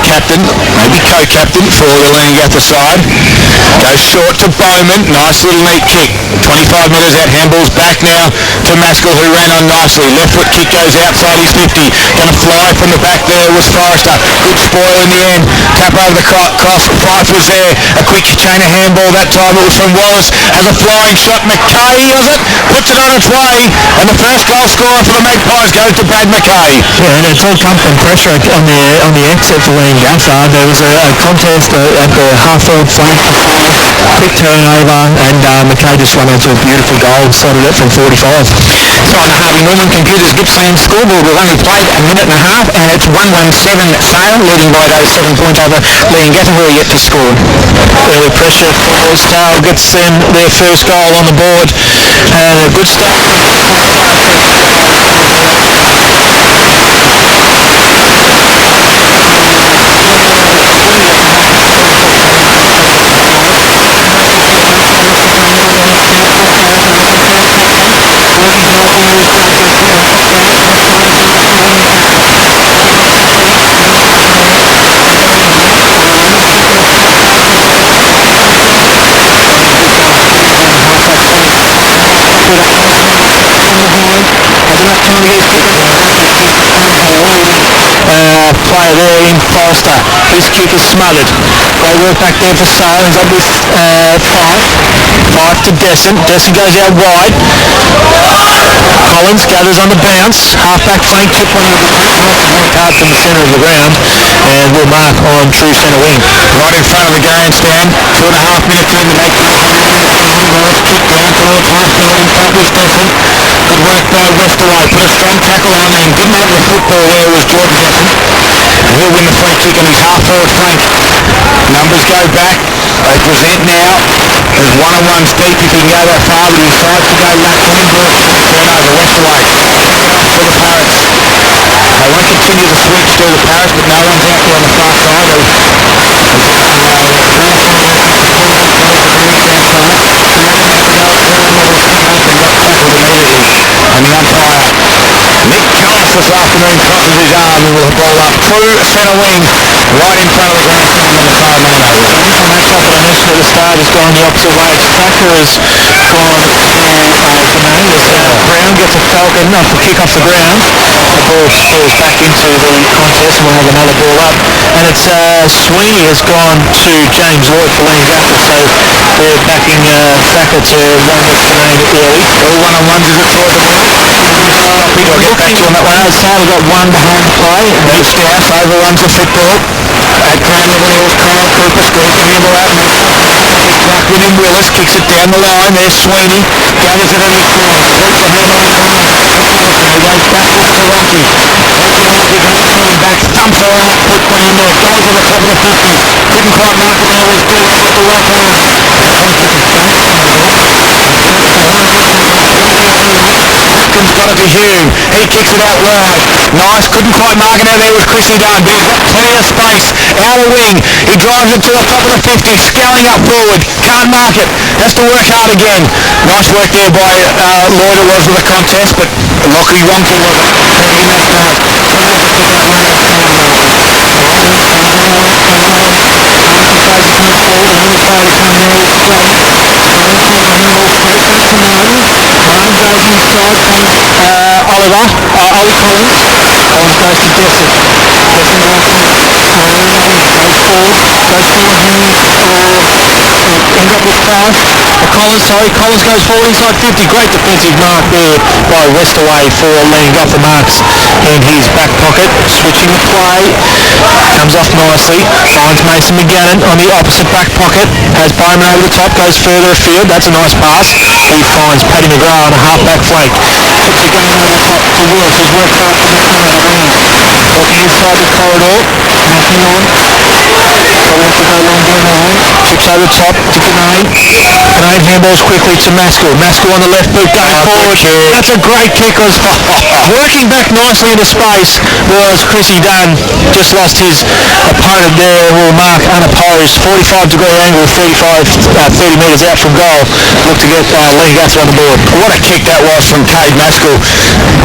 captain, maybe co-captain for the Leongatha side. Goes short to Bowman, nice little neat kick. 25 metres out, handball's back now to Maskell, who ran on nicely. Left foot kick goes outside his 50. Going to fly from the back there was Forrester. Good spoil in the end. Tap over the cross. Fife was there. A quick chain of handball that time. It was from Wallace. Has a flying shot. McKay does it. Puts it on its way. And the first goal scorer for the Magpies goes to Brad McKay. Yeah, and it's all come from pressure on the exit for Leongatha. There was a contest at the half-forward flank. Quick turnover, and McKay just run onto a beautiful goal, slotted it from 45. It's on the Harvey Norman Computers Gippsland scoreboard. We've only played a minute and a half, and it's 1-1-7 Sale, leading by those 7 points over Leongatha, who are yet to score. Early pressure for Sale gets them their first goal on the board, and a good start. Player there in Forrester. His kick is smothered. Great work back there for Sale. He's up with Fife to Desson. Desson goes out wide. Collins gathers on the bounce. Half-back flank chip on the card from the centre of the ground, and will mark on true centre wing. Right in front of the grandstand. 2.5 minutes in to make kick down towards half goal in front was Desson. Good work by Westerway. Put a strong tackle on him. Didn't have the football there was Jordan Desson. And he'll win the front kick on his half-forward flank. Numbers go back. They present now. There's one-on-ones deep if he can go that far, but he decides to go left on him. Turnover, Westerway. For the Parrots. They won't continue the switch to the Parrots, but no one's out there on the far side. And the umpire, Nick Jones, this afternoon crosses his arm and will ball up through centre wing, right in front of the grandstand on the far lane. Beautiful match-up, and initially the start has gone the opposite way. Thacker has gone to Brown gets a falcon off the kick off the ground. The ball falls back into the contest, and we'll have another ball up. And it's Sweeney has gone to James Lloyd for Leongatha, so they're backing Thacker to run with the name early. All one-on-ones as it's toward the middle. I'll get back to him that way. Sale got one behind the play. Beach House overruns the football. At ground level, it was Kyle Cooper squares the handle out. Back with him, Willis kicks it down the line. There's Sweeney. Gathers it in his corner. Sweeps the handle out. He goes backwards to Rocky. Coming back, thumps her right foot down there. Goes on the top of the 50. Couldn't quite mark it there. Was Bill with the right hand. Atkins got it to Hume. He kicks it out wide. Nice, couldn't quite mark it out there was Chrissy Dunn, but he's got plenty of space. Outer wing. He drives it to the top of the 50. Scaling up forward. Can't mark it. Has to work hard again. Nice work there by Lloyd it was with the contest, but Lockie Ronke was in that time. Oliver, Ollie Collins. Collins goes to Desson. Desson goes forward, end up with Collins goes forward inside 50. Great defensive mark there by Westerway for Leongatha marks in his back pocket. Switching the play, comes off nicely, finds Mason McGannon on the opposite back pocket, has Bowman over the top, goes further afield, that's a nice pass. He finds Paddy McGrath on a half-back flank. Puts it going over the top to Willis, who's worked hard from the corner of the round. Walking inside the corridor, knocking on. So wants to go long down the line, chips over the top to Canane. Canane handballs quickly to Maskell. Maskell on the left boot going forward. That's a great kick. Working back nicely into space was Chrissy Dunn. Just lost his opponent there. Will mark unopposed. 45-degree angle, 30 metres out from goal. Look to get Leongatha on the board. What a kick that was from Cade Maskell.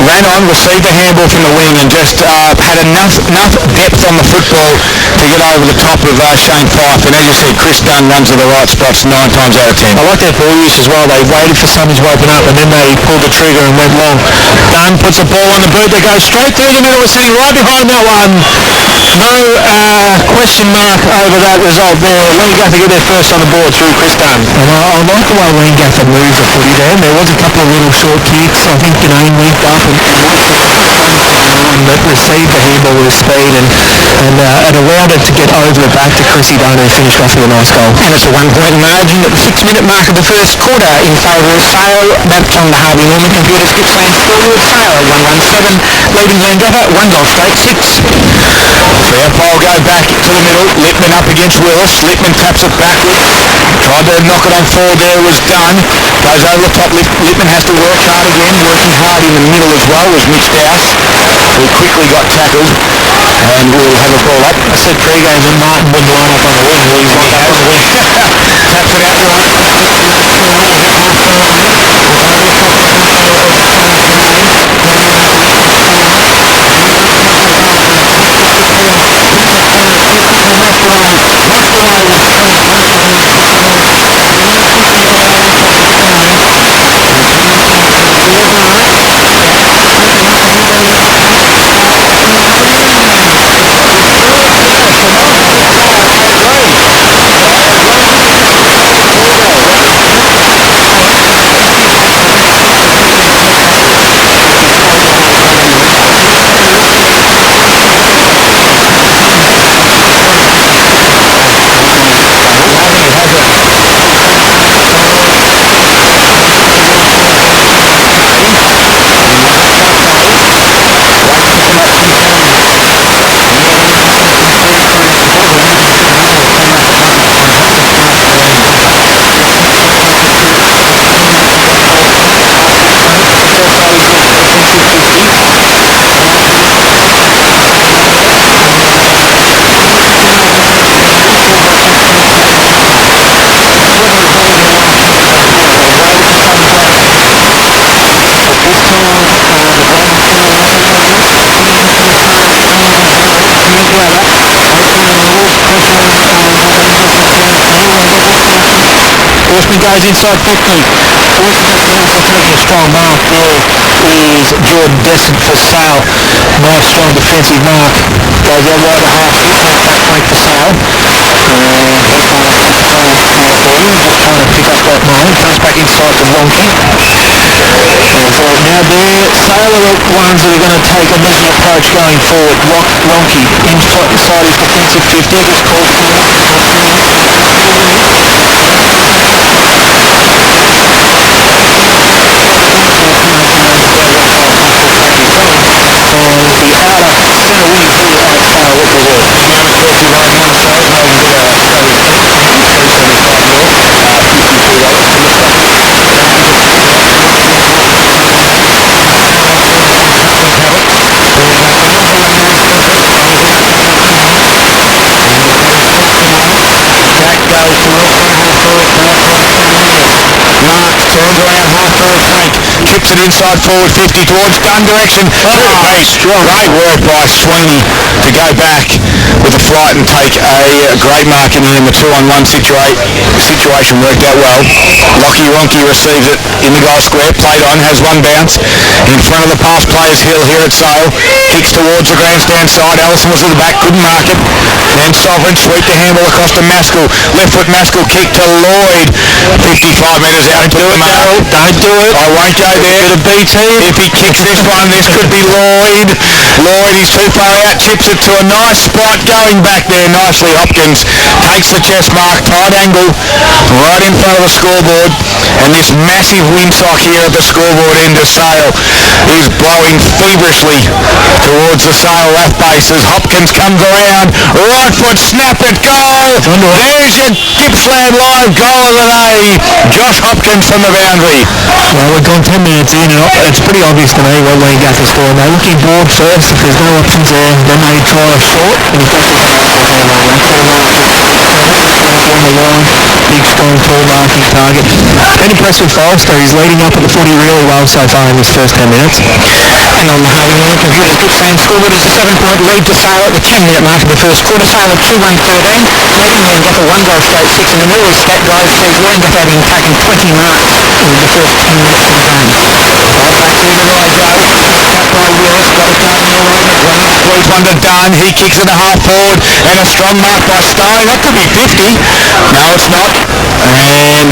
Ran on, received a handball from the wing and just had enough depth on the football to to get over the top of Shane Fife, and as you said, Chris Dunn runs to the right spots 9 times out of 10. I like that ball use as well. They waited for something to open up and then they pulled the trigger and went long. Dunn puts the ball on the boot. They go straight through the middle. We're sitting right behind that one. No question mark over that result there. Leongatha get their first on the board through Chris Dunn. And I like the way Leongatha moved the footy there. There was a couple of little short kicks. I think Ganane linked up and that received the handball with speed and it allowed it to get over the back to Chrissy Dunn, who finished off with a nice goal. And it's a 1-point margin at the 6-minute mark of the first quarter in favour of Sale. That's on the Harvey Norman computers. Gippsland forward. Sale 117, leading Leongatha 1 goal straight 6. Fairpole go back to the middle. Lippman up against Willis. Lippman taps it backwards. Tried to knock it on forward there, was done. Goes over the top. Lippman has to work hard again. Working hard in the middle as well was Mitch Dowse, who quickly got tackled. And we'll have a ball up. I said pre-game that Martin wouldn't line up on the wing. He has. Taps it out right. Horseman goes inside quickly. Horseman taking a strong mark there is Jordan Descent for Sale. Nice strong defensive mark. Goes out wide at half. Back point for Sale. Just trying to pick up that moment. Comes back inside to Wonky. Now there, Sale are the ones that are going to take a measured approach going forward. Wonky inside his defensive 50. Just called for turns around half-forward flank, chips it inside forward 50 towards Dunn direction. Great work by Sweeney to go back with the flight and take a great mark in the end. The 2-on-1 situation worked out well. Lockie Wonky receives it in the goal square, played on, has one bounce. In front of the pass players Hill here at Sale. Kicks towards the grandstand side. Allison was at the back, couldn't mark it. Then Sovereign sweep the handball across to Maskell. Left foot Maskell kick to Lloyd. 55 metres out into the Darryl. Don't do it. I won't go there. Bit of BT. If he kicks this one, this could be Lloyd. Lloyd is too far out. Chips it to a nice spot. Going back there nicely. Hopkins takes the chest mark. Tight angle. Right in front of the scoreboard. And this massive windsock here at the scoreboard end of Sale is blowing feverishly towards the Sale left base as Hopkins comes around. Right foot snap it. Goal. There's your Gippsland live goal of the day. Josh Hopkins from the boundary. Well, we've gone 10 minutes in and it's pretty obvious to me what Leongatha's doing. They're looking broad first. If there's no options there, then they try a short. And if that's on the line, big, strong, tall marking target. Been impressed with Forrester. He's leading up at the footy really well so far in this first 10 minutes. Hang on the Harvey Norman computer's Gippsland scoreboard is a 7-point lead to Sale at the 10-minute mark of the first quarter. Sale at 2-1-13, leading Leongatha 1 goal straight 6 in the middle. As Stat Drive sees Leongatha having taken 20 marks in the first 10 minutes of the game. Right back to the right go. Cut by Willis, got it done all over the ground. Squeeze one to Dunn. He kicks it to half forward and a strong mark by Stone. That could be 50. No, it's not. And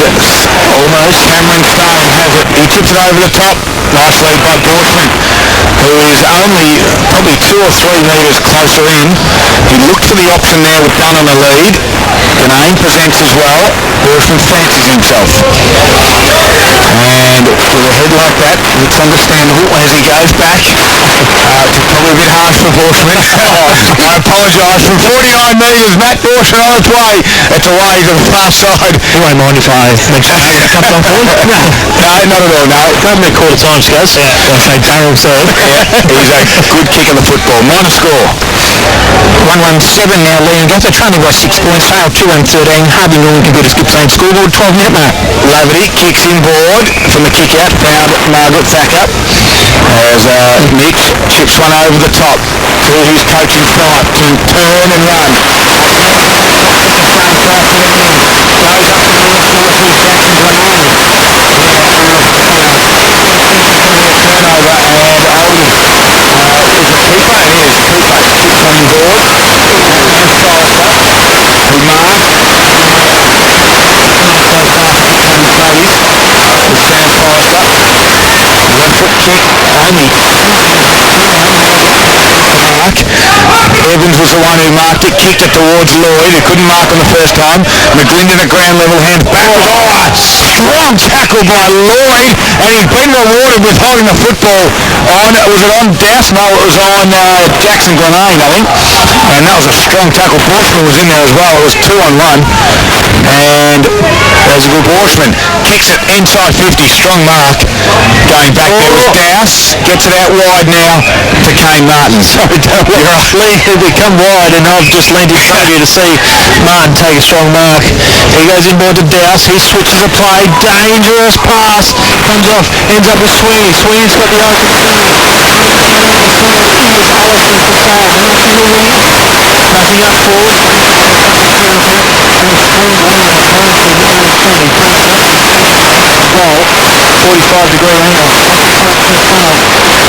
almost Cameron Stone has it. He tips it over the top. Nice lead by Borshman, who is only probably 2 or 3 metres closer in. He looked for the option there with Dunn on the lead. Ganane presents as well. Borshman fancies himself. And with a head like that, it's understandable as he goes back. Probably a bit harsh for Borshman. I apologise. From 49 metres, Matt Borshman on its way. It's away to the far side. You won't mind if I mention that comes on forward? No, not at all, no. Grab me a quarter time, Scuzz. Yeah. I'll say Darryl serve. Yeah, he's a good kick of the football. Minor score. 1-1-7 now. Leongatha trailing by 6 points. Sale 2-1-13. Harvey Norman computers Gippsland scoreboard 12-minute mark. Laverty kicks inboard from the kick out. Found Margaret Thacker as Nick chips one over the top to his coaching stripe to turn and run. Goes up the north side to Jackson Grenade. Turnover and Oldham is a keeper. It is a keeper. Chips on board. Forrester, who marks. Sam Forrester. Left foot kick. Only mark. Evans was the one who marked it, kicked it towards Lloyd, who couldn't mark on the first time. McGlinden at ground level, hands backwards. Oh, strong tackle by Lloyd, and he's been rewarded with holding the football on, was it on Douse? No, it was on Jackson Grenade, I think. And that was a strong tackle. Borshman was in there as well. It was 2-on-1. And there's a good Borshman. Kicks it inside 50, strong mark. Going back there was Douse. Gets it out wide now to Kane Martin. Sorry, don't worry. He'll become wide, and I've just leaned in front of you to see Martin take a strong mark. He goes inboard to Douse. He switches a play. Dangerous pass. Comes off. Ends up with Sweeney. Sweeney's got the open field. Is Allison for Sale. Nothing to win. Nothing up forward. Well, 45-degree angle.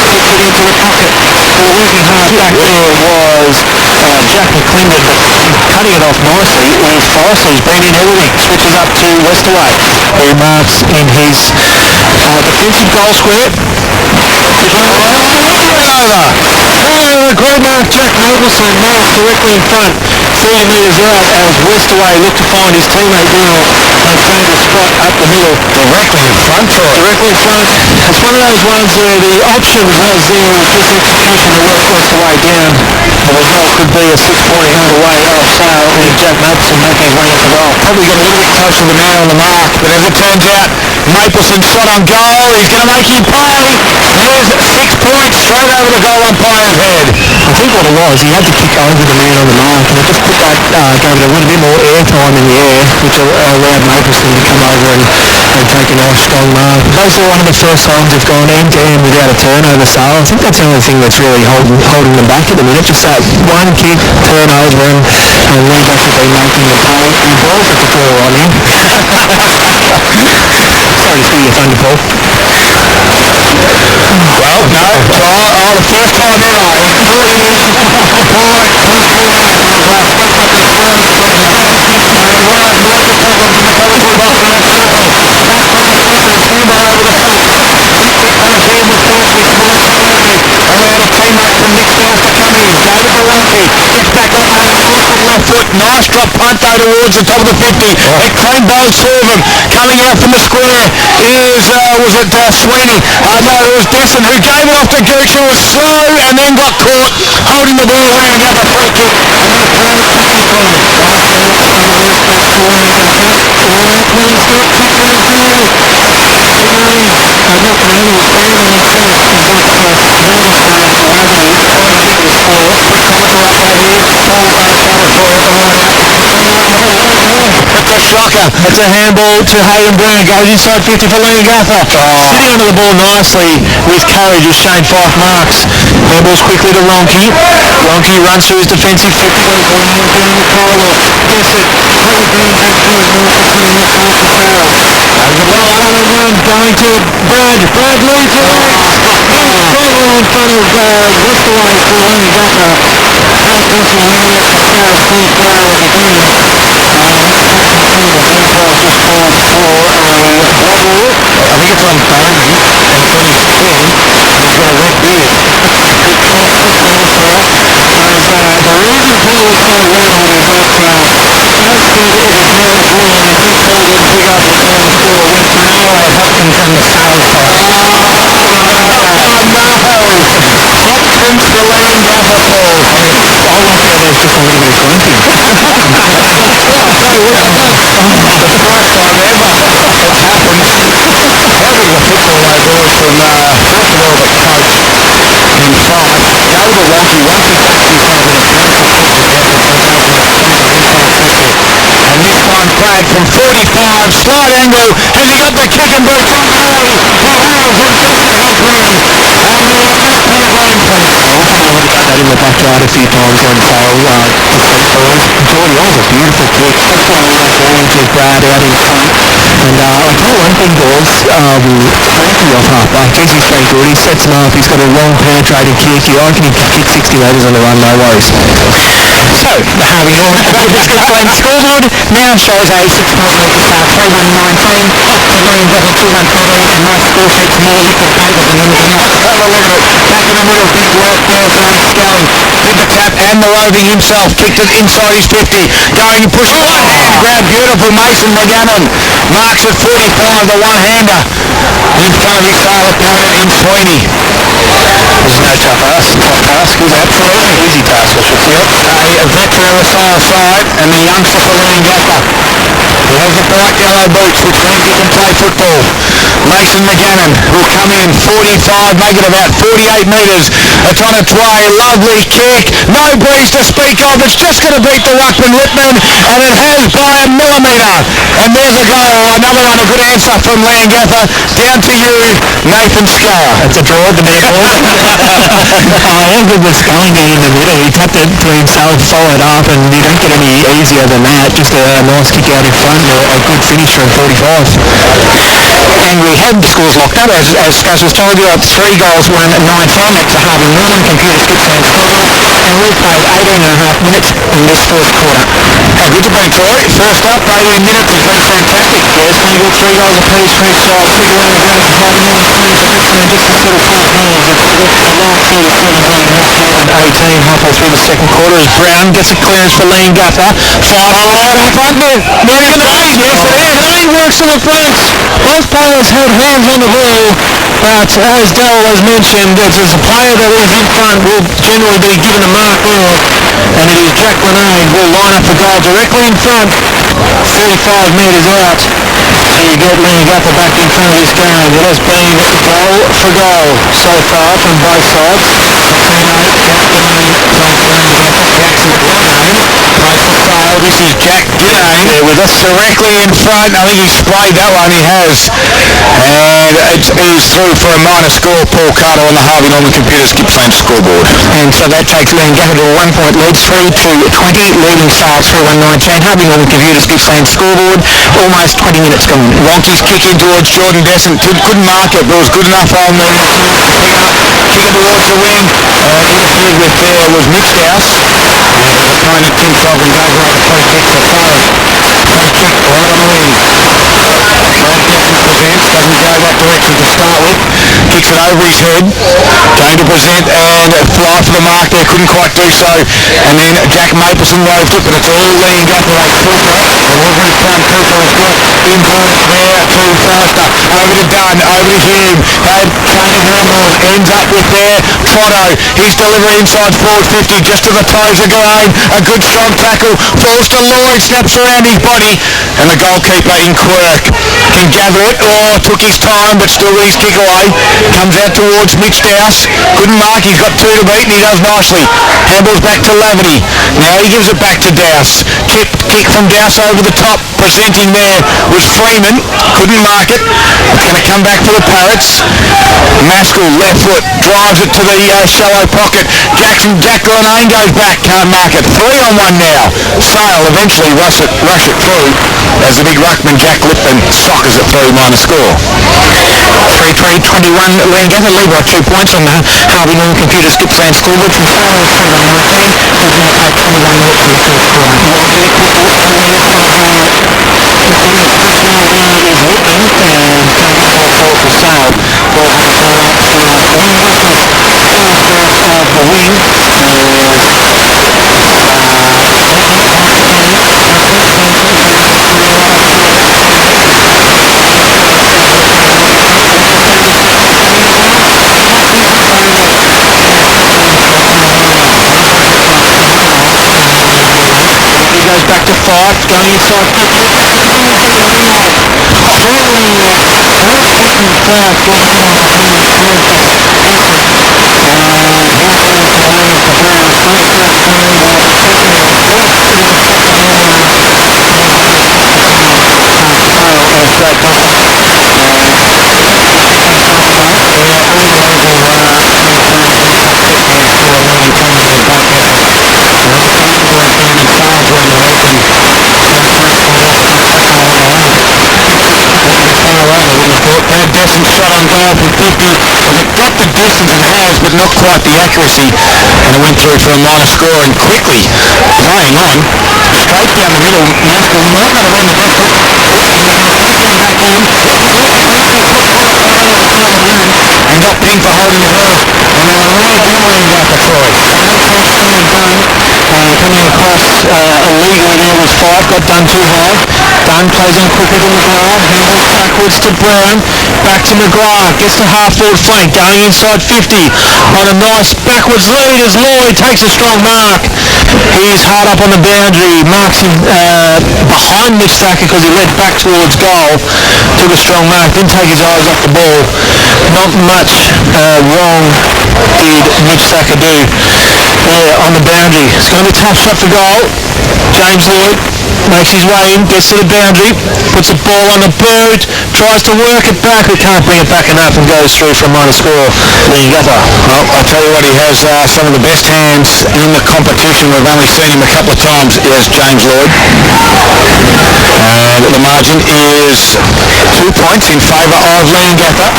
Puts it into the pocket. They're working hard back there was Jack McClendon cutting it off nicely. Whereas Forrester has been in everything. Switches up to Westerway, who marks in his defensive goal square. Great mark, Jack Nicholson marks directly in front. 30 metres out as Westerway looked to find his teammate now and found a spot up the middle. Directly in front for it. Directly in front. It's one of those ones where the option was there with this execution to work Westerway down. The result could be a 6-point underway off Sale and Jack Nicholson making his way into goal. Probably got a little bit closer to the man on the mark, but as it turns out, Mapleson shot on goal. He's going to make him pay. There's 6 points straight over the goal umpire's head. I think what it was, he had to kick over the man on the mark, and it just put that, gave it a little bit more airtime in the air, which allowed Mapleson to come over and take a nice strong mark. Those are one of the first times they've gone end-to-end without a turnover, so I think that's the only thing that's really holding them back at the minute. Just that one kick, turnover, and Leongatha have been making the play, and Paul's at the call on him. Sorry to steal your thunder, Paul. Well, no, the first time ever. Nice drop punt though towards the top of the 50. A clean ball serve him. Coming out from the square is, was it Sweeney? No, it was Desson who gave it off to Gooch, who was slow and then got caught holding the ball and got the free kick. shocker. It's a handball to Hayden Brown. Goes inside 50 for Leongatha. Sitting under the ball nicely with courage is Shane Fife Marks. Handballs quickly to Ronke. Ronke runs through his defensive 50. Goes down the corridor. Gets it. Hayden Brown back to his mark. Over the ball, going to Brad. Brad leads it. Incredible in front of Westaway for Leongatha. Out into the area for Sarah's fourth goal of the game. I think it's on Barney, and so he's 10, and he's got a red beard. Big cross kick there for us. The reason people are so loud is that Southfield is now ball and I think they will pick up the first score with Noah Hopkins on the side. Hopkins for Leongatha Paul. I wonder if there's just a little bit of grunting. The first time ever it's happened. How good of a football they boys from, first of all, the coach in Fife. Go to Ronke, once he gets inside with a beautiful kick to get it, goes over the front of inside 50. And this time Brad from 45, slide angle, has he got the kick and boot from Barry? He has, and Jesse has win. And the backpack line point. I also wanted to get that in the backyard a few times on sale to see for us. Jordy, that was a beautiful kick. That's one of those ball into Brad out in front. And I'll tell you one thing, boys, Frankie off halfback, geez, he's very good. He sets him up, he's got a long penetrating kick. I reckon he can kick 60 metres on the run, no worries. So, the Harvey Norman Gippsland scoreboard now shows a 6-point lead to start 3-1-19. Leongatha 2-1-14, and nice score sheet for more liquid paper than anything else. Have a look at it. Back in the middle, big work there from Scully. Did the tap and the roving himself, kicked it inside his 50. Going, push one hand grab, beautiful Mason McGannon. Marks at 45, the one-hander. In front of his tail opponent in Sweeney. There's no tough task, is it? Absolutely easy task, I should say. A veteran on the far side, and the youngster for Leongatha. He has the bright yellow boots, which means he can play football. Mason McGannon will come in 45, make it about 48 metres. It's on its way, lovely kick. No breeze to speak of, it's just going to beat the ruckman Whitman, and it has by a millimetre. And there's a goal, another one, a good answer from Leongatha. Down to you, Nathan Scar. It's a draw, the man boys. How good was Scully down in the middle? He tapped it to himself, followed up, and you don't get any easier than that. Just a nice kick out in front, a good finish from 45. And we had the scores locked up, as Scuzz was told you, 3 goals, 1-19. That's the Harvey Norman Computers Gippsland scoreboard. And we played 18.5 minutes in this first quarter. How good to be, Troy. First up, 18 minutes has been fantastic. Yes, we got 3 goals apiece for each side. Big line of runs, Harvey Norman Computers Gippsland just considered 4 goals. It's a long 37 running half here and 18 halfway through the second quarter as Brown gets a clearance for Leongatha. 5 right in front there. Nearly going to be, yes it is. Lane works to the front. Both players had hands on the ball, but as Dale has mentioned, as a player that is in front will generally be given a mark there, and it is Jack Lenade will line up the goal directly in front, 35 metres out. So you get Leongatha back in front of this game. It has been goal for goal so far from both sides. Jack Lenade from Leongatha, Jackson Lenade plays for sale. This is Jack Lenade there with us directly in front. I think he sprayed that one, he has. And it is through for a minor score, Paul Carter on the Harvey Norman Computers Gippsland scoreboard. And so that takes Leongatha to a 1-point lead, 3-20, leading stars 3-1-19. Harvey Norman Computers Gippsland scoreboard, almost 20 minutes gone. Ronke's kick in towards Jordan Descent, couldn't mark it, but was good enough on the pick up, kick it towards the wing. Interfered with there was Mitchhouse, and his opponent Tim Frog and goes right to free kick for Forrest. Free kick right on the wing. Descent presents, doesn't go that direction to start with, kicks it over his head, going to present and fly for the mark there, couldn't quite do so, and then Jack Mapleson roved it, but it's all Leongatha. They filter it, and every front Cooper has got input there to Forrester, over to Dunn, over to Hume, had chain of handballs, ends up with there, Trotto, he's delivering inside forward 50, just to the toes of Garane, a good strong tackle, falls to Lloyd, snaps around his body, and the goalkeeper in Quirk can gather it, took his time, but still with his kick away, comes out towards Mitch Dowse, couldn't mark, he's got 2 to beat, and he does nicely, handballs back to Laverty, now he gives it back to Dowse, kick from Dowse over over the top. Presenting there was Freeman. Couldn't mark it. It's going to come back for the Parrots. Maskell, left foot, drives it to the shallow pocket. Jack Grenane goes back, can't mark it. 3-on-1 now. Sale eventually rush it through as the big ruckman Jack Lipton soccers it through minor score. 3-3-21 Leongatha lead by 2 points on the Harvey Norman Computers Gippsland scoreboard from Sale from the 19. We've now played 21 minutes in the first quarter. Goes back to 5, going inside. Shot on goal from 50. It got the distance it has, but not quite the accuracy. And it went through for a minor score and quickly playing on. Straight down the middle. Maskell not going to run the best. And got pinged for holding the ball. And they were really doing that for Troy. Coming across illegally there was 5, got done too high. Dunn plays on quicker than McGrath, handles backwards to Brown, back to McGrath, gets the half-forward flank, going inside 50, on a nice backwards lead as Lloyd takes a strong mark. He's hard up on the boundary, marks him behind Mitch Thacker because he led back towards goal, took a strong mark, didn't take his eyes off the ball. Not much wrong did Mitch Thacker do there on the boundary. It's going to be a tough shot for goal. James Lloyd makes his way in, gets to the boundary, puts the ball on the boot, tries to work it back, but can't bring it back enough and goes through for a minor score. Leongatha. Well, I'll tell you what, he has some of the best hands in the competition. We've only seen him a couple of times. Is James Lloyd. And the margin is 2 points in favour of Leongatha.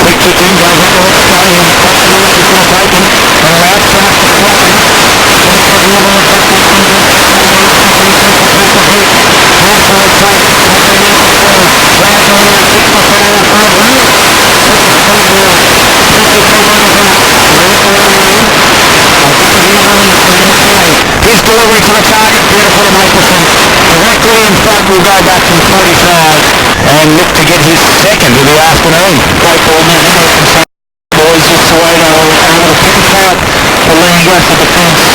Quick kick in, goes up the left side, and around track. His delivery to the target, beautiful to make it directly in front, will go back from 45 and look to get his second of the afternoon. Great ball, man. Boys just the way they were able to pick out the Leongatha defence.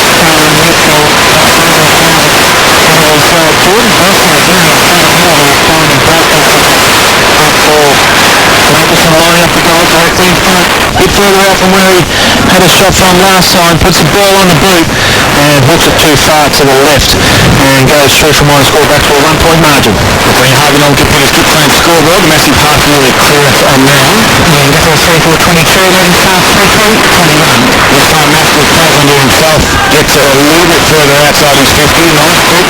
Jordan Burston is in the front hill responding back up to that ball. Nicholson lining up the goal directly in front, a bit further out from where he had a shot from last time, puts the ball on the boot and hooks it too far to the left and goes through for minor score back to a 1 point margin. Between Harvey Norman Computers Gippsland scoreboard, massive half-yearly clearance on now. Leongatha 3-4-22, leading half 3-3-21. This time Maskell plays under himself, gets a little bit further outside his 50, nice quick.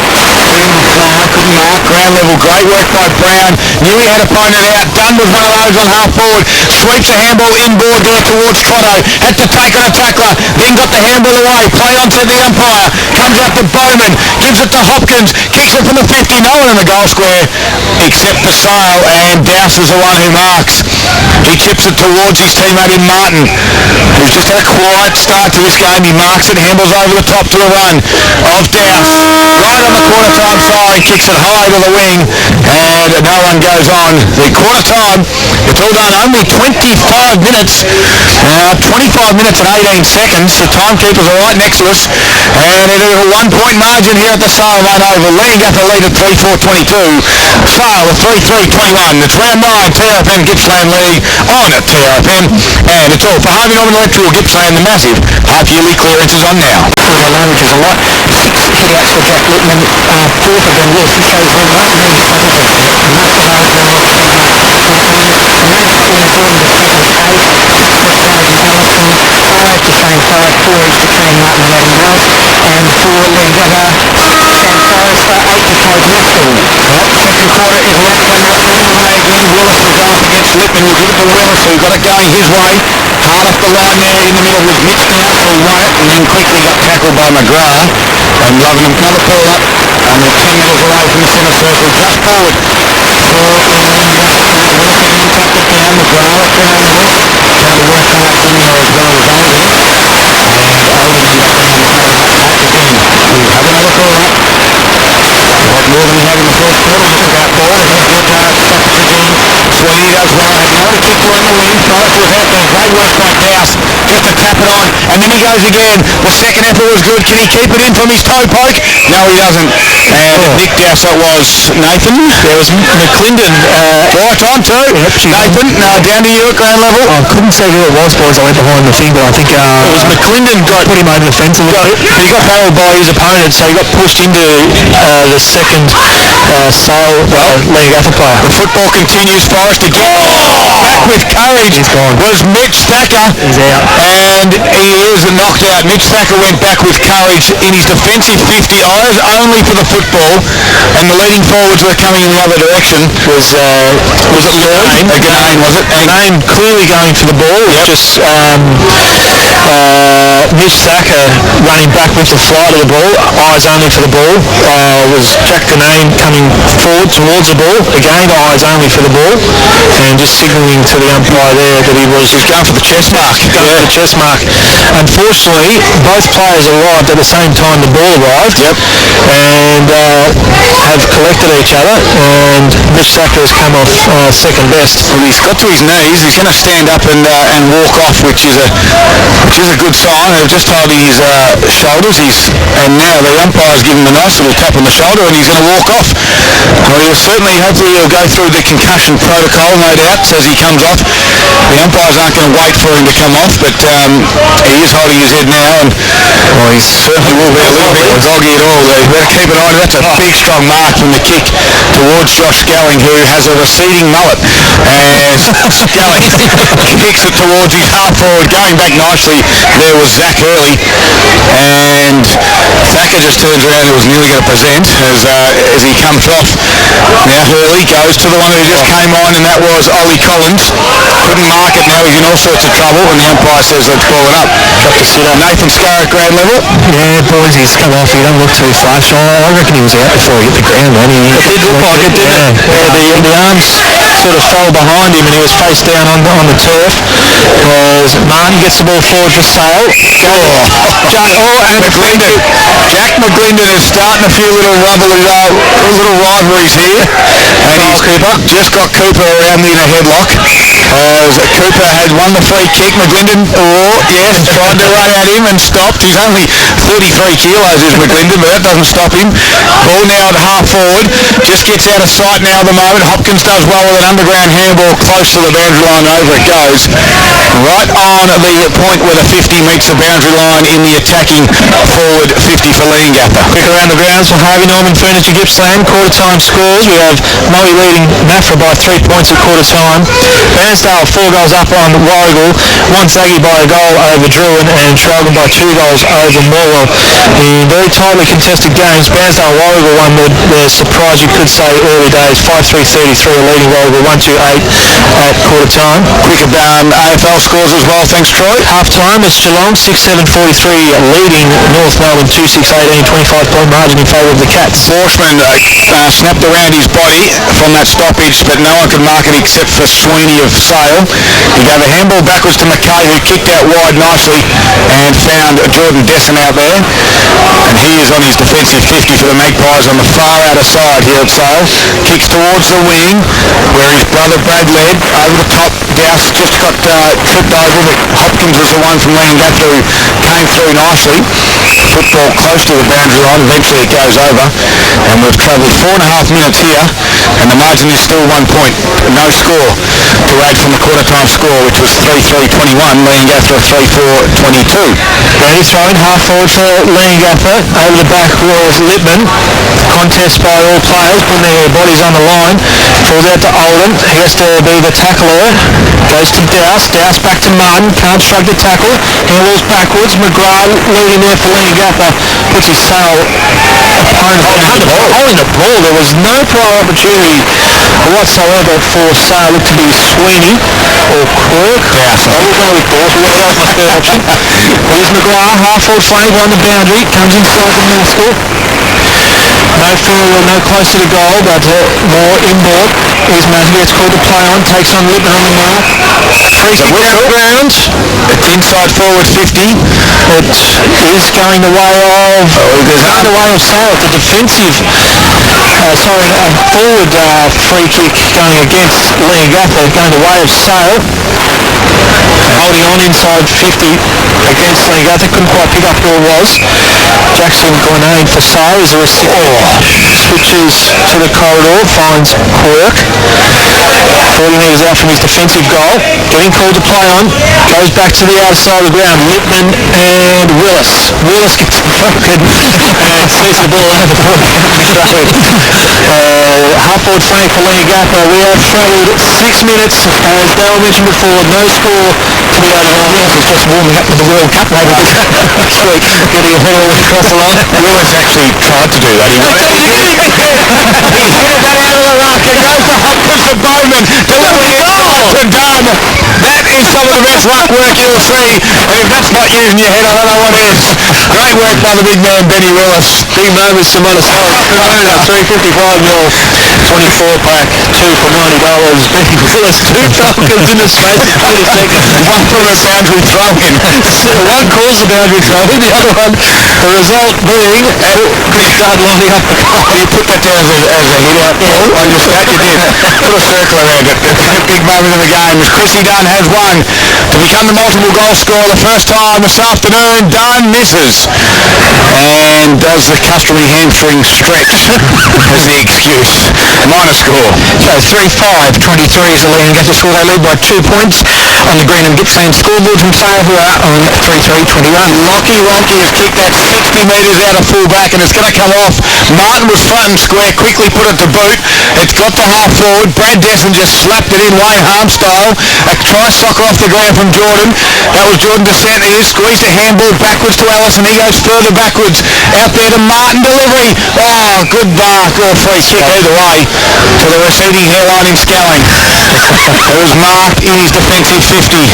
Couldn't mark, ground level, great work by Brown. Knew he had a opponent out, done with one of those on half forward, sweeps a handball inboard there towards Trotto, had to take on a tackler, then got the handball away, play onto the umpire, comes out to Bowman, gives it to Hopkins, kicks it from the 50, no one in the goal square except for Sale, and Dowse is the one who marks. He chips it towards his teammate in Martin, who's just had a quiet start to this game. He marks it, handballs over the top to a run of Dowse, right on the quarter time siren, kicks it high to the wing, and no one goes on. The quarter time, it's all done, only 25 minutes, 25 minutes and 18 seconds. The timekeepers are right next to us, and it is a 1 point margin here at the Sale run over. Leongatha lead at 3-4-22. Sale at 3-3-21. It's round 9, TRFM Gippsland League on at TRFM, and it's all for Harvey Norman Electrical Gippsland. The massive half-yearly clearance is on now. Which is a lot. for the actual Jack Littman. Fourth again, yes, he goes in right and then he comes in. And that's the last one. And then it's all important to keep with 8. Five to Shane Forrest, 4 each to Kane Martin and Adam Wells, and for Leongatha, Sam Forrester, 8 to Cade Maskell. Second quarter is left on that way again. Willis will go up against Lippman. We'll give it to Willis, who got it going his way. Hard up the line there in the middle with Mitch now, who won it and then quickly got tackled by McGrath. And loving another pull up, and they're 10 metres away from the centre circle, just forward. Willis again tapped it down. McGrath at ground level. Trying to work hard in there as well as Oldham. And Oldham is back again. We have another call up. What more than he had in the first quarter, just about ball. Here's good tapped it again. Sweeney does well. Has another kicker in the wind. Tries to his effort. Great work by Dowse. Just to tap it on. And then he goes again. The second effort was good. Can he keep it in from his toe poke? No, he doesn't. And Nick Dowse, it was Nathan. There was McClendon. Right on too. Nathan, down to you at ground level. I couldn't say who it was, boys. I went behind the thing, but I think it was McClendon. put him over the fence a little bit. He got barreled by his opponent, so he got pushed into the second Leongatha player. The football continues. Forrest again. Back with courage. He's gone. Was Mitch Thacker. He's out. And he is knocked out. Mitch Thacker went back with courage in his defensive 50. Eyes only for the football. And the leading forwards were coming in the other direction. Was it Lloyd? Ganane, was it? Ganane clearly going for the ball. Yep. Just Mitch Thacker running back with the flight of the ball. Eyes only for the ball. Was Jack Ganane coming forward towards the ball. Again, eyes only for the ball. And just signalling to the umpire there that he was going for the chest mark. Going for the chest mark. Unfortunately, both players arrived at the same time the ball arrived. Yep. And have collected each other. And Mitch Thacker has come off second best. Well, he's got to his knees. He's going to stand up and walk off, which is a good sign. They've just held his shoulders. And now the umpire's given him a nice little tap on the shoulder, and he's going to walk off. Well, hopefully he'll go through the concussion protocol, no doubt, as he comes off. The umpires aren't going to wait for him to come off, but he is holding his head now, and he certainly will be a little bit doggy at all. They better keep an eye on it. That's a big, strong mark from the kick towards Josh Skelling, who has a receding mullet. And Skelling kicks it towards his half forward, going back nicely. There was Zach Hurley, and Thacker just turns around and was nearly going to present as he comes off. Now Hurley goes to the one who just came on, and that was Ollie Collins. Couldn't mark it. Now he's in all sorts of trouble, and the umpire says let's call it up. Nathan Scarr at ground level. Yeah, boys, he's come off. He doesn't look too flash. I reckon he was out before he hit the ground, man. It did look like it, didn't it? Yeah, the arms sort of fell behind him, and he was face down on the turf. As Martin gets the ball forward for Sale. And McGlendon. Jack McGlendon is starting a few little rivalries here, and he's just got Cooper around in a headlock. As Cooper had won the free kick, McGlendon, tried to run at him and stopped. He's only 33 kilos is McGlendon, but that doesn't stop him. Ball now at half forward, just gets out of sight now at the moment. Hopkins does well with an underground handball close to the boundary line. Over it goes, right on the point where the 50 meets the boundary line in the attacking forward 50 for Leongatha. Quick around the grounds for Harvey Norman Furniture Gippsland. Quarter time scores. We have Moe leading Nafra by 3 points at quarter time. Bairnsdale 4 goals up on Warrigal. Wonthaggi by a goal over Druin, and Traralgon by 2 goals over Morwell. In very tightly contested games, Bairnsdale Warrigal won the surprise, you could say, early days. 5-3-33 leading Warrigal 1-2-8 at quarter time. Quick AFL scores as well, thanks Troy. Half time, it's Geelong 6-7-43 leading North Melbourne 2-6-18, 25-point margin in favour of the Cats. Forsman snapped around his body from that stoppage, but no one could mark it except for Sweeney of Sale. He gave a handball backwards to McKay, who kicked out wide nicely and found Jordan Desson out there. And he is on his defensive 50 for the Magpies on the far outer side here at Sale. Kicks towards the wing, where his brother Brad led over the top. Dowse just got tripped over, but Hopkins was the one from Leongatha who came through nicely. Football close to the boundary line, eventually it goes over, and we've travelled 4.5 minutes here. And the margin is still 1 point, no score to add from the quarter-time score, which was 3-3-21, Leongatha 3-4-22. Ready throwing, half forward for Leongatha. Over the back was Lippman. Contest by all players, putting their bodies on the line. Falls out to Oldham. He has to be the tackler. Goes to Douse. Douse back to Martin. Can't shrug the tackle. Handles backwards. McGrath leading there for Leongatha. Puts his sail holding the ball. There was no prior opportunity whatsoever for Sale. Looked to be Sweeney or Quirk. Douse. I will go with Douse. That was my third option. Here's McGrath. Half forward flank on the boundary. Comes inside the middle school. No further, no closer to goal, but more inboard. Here's Matthew, gets called to play on, takes on Lippman on the mark. Free kick out of ground. It's inside forward 50. It is going the way of Sale. It's a defensive, forward free kick going against Leongatha, going the way of Sale. Holding on inside 50 against Leongatha, couldn't quite pick up who it was. Jackson Grenade for Sale is a switches to the corridor, finds Quirk. 40 metres out from his defensive goal, getting called to play on, goes back to the outside of the ground. Lippman and Willis. Willis gets broken and sees the ball over the half forward flank for Leongatha. We have travelled 6 minutes, as Dale mentioned before, no score to be added on. Willis is just warming up with the World Cup later this week, getting a head all across the line. Willis actually tried to do that. He hit that out of the ruck. It goes to Hopkins for Bowman. Delivering goal to Dunn. That is some of the best ruck work you'll see. And if that's not using your head, I don't know what is. Great work by the big man, Benny Willis. Big moments to Montesano. 355 mil, 24 pack, 2 for $90. Benny Willis, 2 Falcons in the space of 20 seconds. One from a boundary throw-in. One calls the boundary throw-in, the other one, the result being, good start lining up the goal. You put that there as a hit out. I just that you did. Put a circle around it. Big moment of the game as Chrissy Dunn has won to become the multiple goal scorer the first time this afternoon. Dunn misses and does the customary hamstring stretch as the excuse. Minor score. So 3-5, 23 is the Leongatha score. They lead by 2 points on the Green and Gippsland scoreboard from Sale, who are on 3-3-21. Lockie Ronke has kicked that 60 metres out of full-back and it's going to come off. Martin was front and square, quickly put it to boot. It's got to half forward. Brad Desson just slapped it in Wayne Harm style. A try soccer off the ground from Jordan. That was Jordan DeSant. He squeezed a handball backwards to Allison. He goes further backwards. Out there to Martin. Delivery. Oh, good mark or free kick either way to the receiving hairline in Skelling. It was marked in his defensive 50.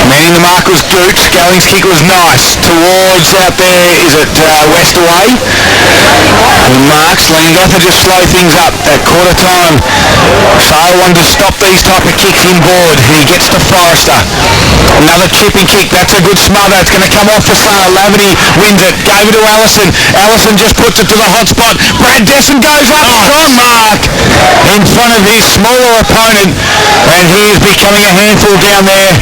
Manning the mark was Duke. Skelling's kick was nice. Towards out there, is it West away? Marks. Leongatha just slow things up at quarter time. Sale wanted to stop these type of kicks inboard. He gets to Forrester. Another chipping kick. That's a good smother. It's going to come off for Sale. Laverty wins it. Gave it to Allison. Allison just puts it to the hot spot. Brad Desson goes up. Strong mark in front of his smaller opponent. And he is becoming a handful down there.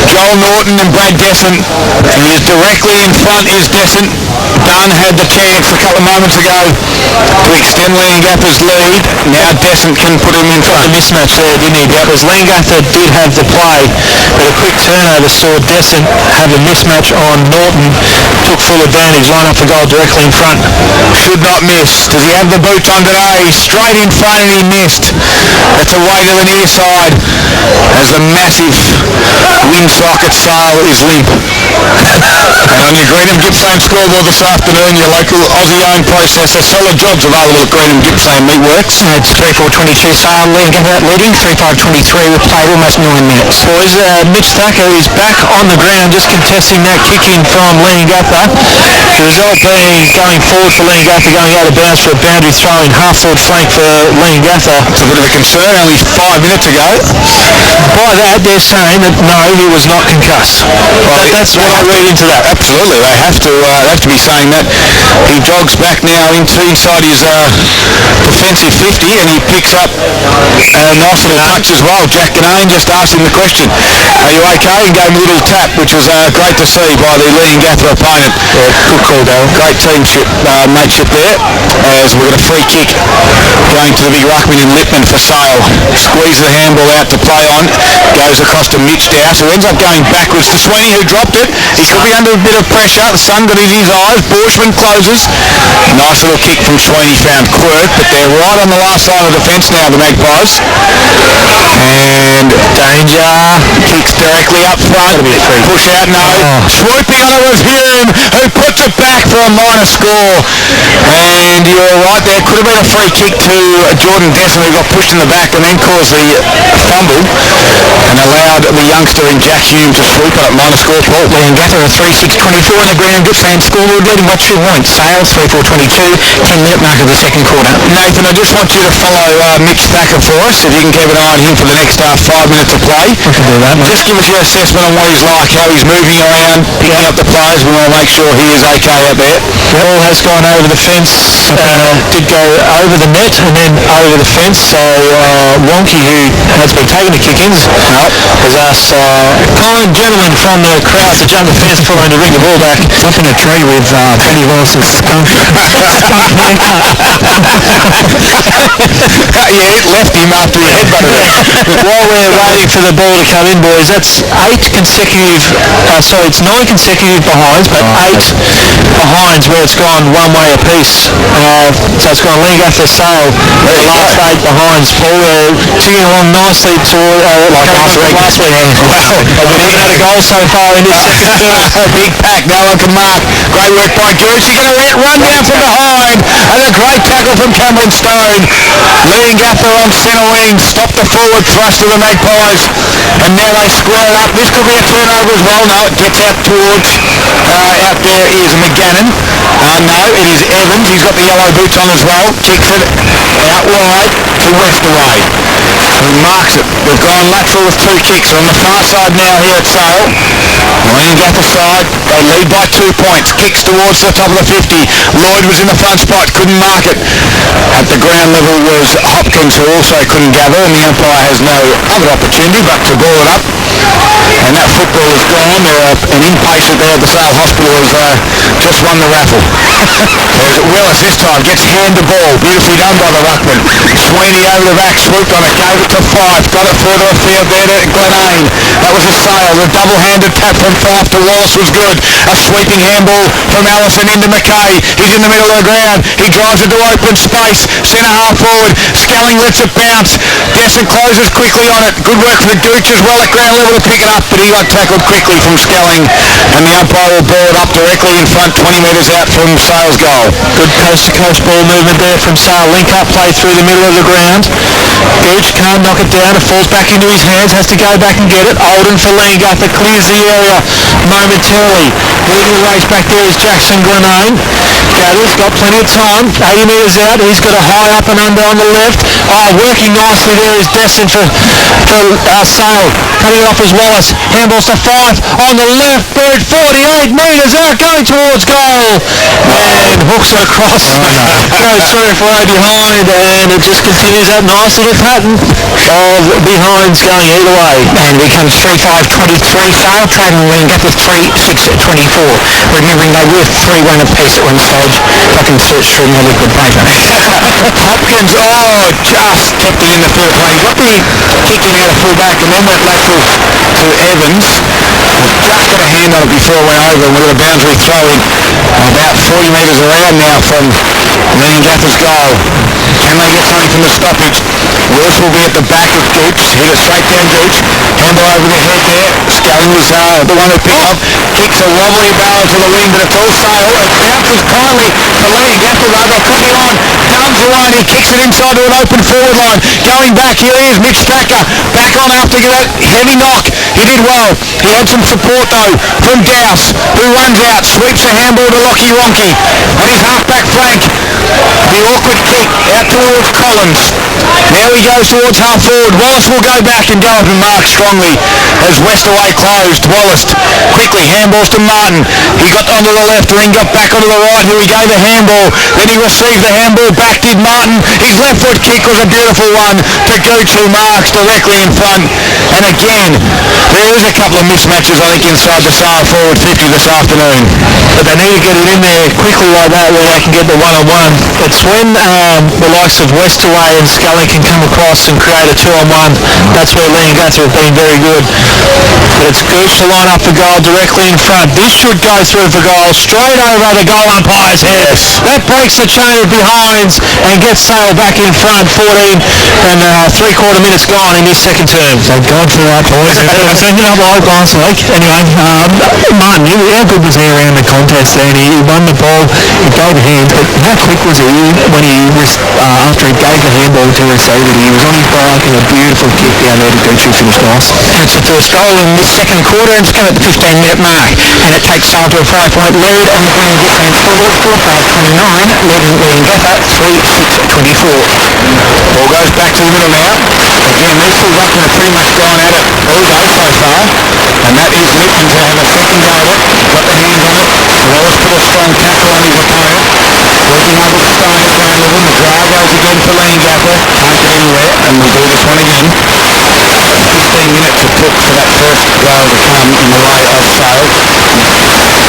Joel Norton and Brad Desson. He is directly in front is Desson. Dunn had the chance a couple of moments ago to extend Leongatha's lead. Now Desson can put him in front. The mismatch there, didn't he? Because Leongatha did have the play, but a quick turnover saw Desson have a mismatch on Norton. Took full advantage, line up for goal directly in front. Should not miss. Does he have the boots on today? Straight in front and he missed. That's away to the near side as the massive windsock at Sale is limp. And on your Green and Gippsland scoreboard this afternoon, your local Aussie-owned processor. Solid jobs available at Green and Gippsland Meatworks. It's 3-4-22 Sale, Leongatha leading, 3-5-23. We've played almost 9 minutes. Boys, Mitch Thacker is back on the ground, just contesting that kick in from Leongatha. The result being going forward for Leongatha, going out of bounds for a boundary throw in half forward flank for Leongatha. It's a bit of a concern, only 5 minutes ago. By that, they're saying that no, he was not concussed. Well, That's That's what I read into that. Absolutely, they have to be saying that. He jogs back now inside his defensive 50, and he picks up a nice little touch as well. Jack Ganane just asked him the question, are you okay? And gave him a little tap, which was great to see by the Leongatha opponent. Good call, Darryl. Great teamship, mateship there, as we've got a free kick going to the big ruckman in Lippman for Sale. Squeeze the handball out to play on, goes across to Mitch Dowse, who ends up going backwards to Sweeney, who dropped it. He could be under a bit of pressure. The sun got in his eyes. Borshman closes. Nice little kick from Sweeney, found Quirk, but they're right on the last line of defence now, the Magpies. And danger. Kicks directly up front. Push out, no. Swooping on it was Hume, who puts it back for a minor score. And you're right, there could have been a free kick to Jordan Desson, who got pushed in the back and then caused the fumble and allowed the youngster in Jack Hume to swoop on at minor score. Paul Leongatha a 3-6-24 on the ground. Gippsland scoreboard leading by 2 points. Sales 3-4-22. 10-minute mark of the second quarter. Nathan, I just want you to follow Mitch Thacker for us, if you can keep an eye on him for the next 5 minutes of play. I can do that, mate. Just give us your assessment on what he's like, how he's moving around, picking up the players. We want to make sure he is okay out there. The ball has gone over the fence, did go over the net and then over the fence, so Wonky, who has been taking the kick-ins, has asked kind gentlemen from the crowd to jump the fence for him to bring the ball back. Up in a tree with Benny Wallace's skunk. Yeah, it left him after he headbutted it. While we're waiting for the ball to come in, boys, that's 9 consecutive behinds, but 8 behinds where it's gone one way apiece. So it's gone Leongatha Sale, the last 8 behinds. Paul, ticking along nicely toward like last week. Wow. We've even had a goal so far in this second third. Big pack, no one can mark. Great work by George. He's going to run down from behind, and a great tackle from Cameron Stone. Leongatha on centre wing, stop the forward thrust of the Magpies, and now they square it up. This could be a turnover as well. No, it gets out towards, out there is McGannon. No, it is Evans. He's got the yellow boots on as well. Kicks it out wide to Westaway, who marks it. We've gone lateral with 2 kicks. On the far side now here at Sale. Leongatha side, they lead by 2 points. Kicks towards the top of the 50. Lloyd was in the front spot, couldn't mark it. At the ground level was Hopkins, who also couldn't gather, and the umpire has no other opportunity but to ball it up. And that football is gone. An inpatient there at the Sale Hospital has just won the raffle. There's Willis this time, gets hand to ball. Beautifully done by the ruckman. Sweeney over the back, swooped on it, gave it to Fife. Got it further afield there to Glenane. That was a Sale. The double-handed tap from Fife to Wallace was good. A sweeping handball from Allison into McKay. He's in the middle of the ground. He drives it to open space. Centre half forward. Skelling lets it bounce. Desson closes quickly on it. Good work for the Gooch as well at ground level to pick it up, but he got tackled quickly from Skelling, and the umpire will ball it up directly in front, 20 metres out from Sale's goal. Good coast-to-coast ball movement there from Sale. Link-up play through the middle of the ground. Gooch can't knock it down. It falls back into his hands. Has to go back and get it. Olden for Leongatha clears the area momentarily. Leading the race back there is Jackson Grenane. Gathers, got plenty of time. 80 metres out. He's got a high up and under on the left. Working nicely there is Desson for Sale. Cutting it off as Wallace. Handballs to Fife on the left boot. 48 metres out, going towards goal. And hooks it across. Goes through for a behind, and it just continues that nice little pattern of behinds going either way. And it becomes 3-5-23 Sale, trading Leongatha 3-6-24. Remembering they were 3-1 apiece at one stage. I can search through my liquid paper. Hopkins, just kept it in the field play. He got the kicking out of full back and then went lateral to Evans. Just got a hand on it before it went over, and we've got a boundary throw in about 40 metres around now from Leongatha's goal. Can they get something from the stoppage? Willis will be at the back of Gooch. Hit it straight down Gooch. Handball over the head there. Skelling was the one who picked up. Kicks a wobbly barrel to the wing, but it's all Sale. It bounces kindly to Leongatha though. They could be on. Comes the one. He kicks it inside to an open forward line. Going back, here he is, Mitch Thacker. Back on after that heavy knock. He did well. He had some support though from Dowse, who runs out, sweeps a handball to Lockie Ronke on his half-back flank. The awkward kick out towards Collins. Now he goes towards half forward. Wallace will go back and go up and mark strongly as Westaway closed. Wallace quickly handballs to Martin. He got onto the left and then got back onto the right, who he gave a handball. Then he received the handball back, did Martin. His left foot kick was a beautiful one to go to Marks directly in front. And again, there is a couple of mismatches, I think, inside the Sale forward 50 this afternoon. But they need to get it in there quickly like that where they can get the one-on-one. It's when the likes of Westaway and Scully can come across and create a two-on-one. That's where Leongatha have been very good. But it's Gooch to line up for goal directly in front. This should go through for goal, straight over the goal umpire's head. Yes. That breaks the chain of behinds and gets Sale back in front. 14 and three-quarter minutes gone in this second term. They've gone for that, boys. It was ended up like last week. Anyway, Martin, how good was he around the contest there? And he won the ball, he gave a hand, but how quick was he when after he gave the handball to receive it? He was on his bike and a beautiful kick down there to Gooch, who finished nice. That's the first goal in this second quarter, and it's come at the 15-minute mark. And it takes Sale to a 5-point lead on the Green Gippsland scoreboard, 4-5-29, leading Leongatha 3-6-24. Ball goes back to the middle now. Again, these two ruckmen have pretty much gone at it all day so far. And that is Lipton to have a second go at it. Got the hands on it. Wallace put a strong tackle on his opponent. Working able to stay at ground level. McGrath goes again for Leongatha. Can't get anywhere, and we'll do this one again. 15 minutes it took for that first goal to come in the way of Sale.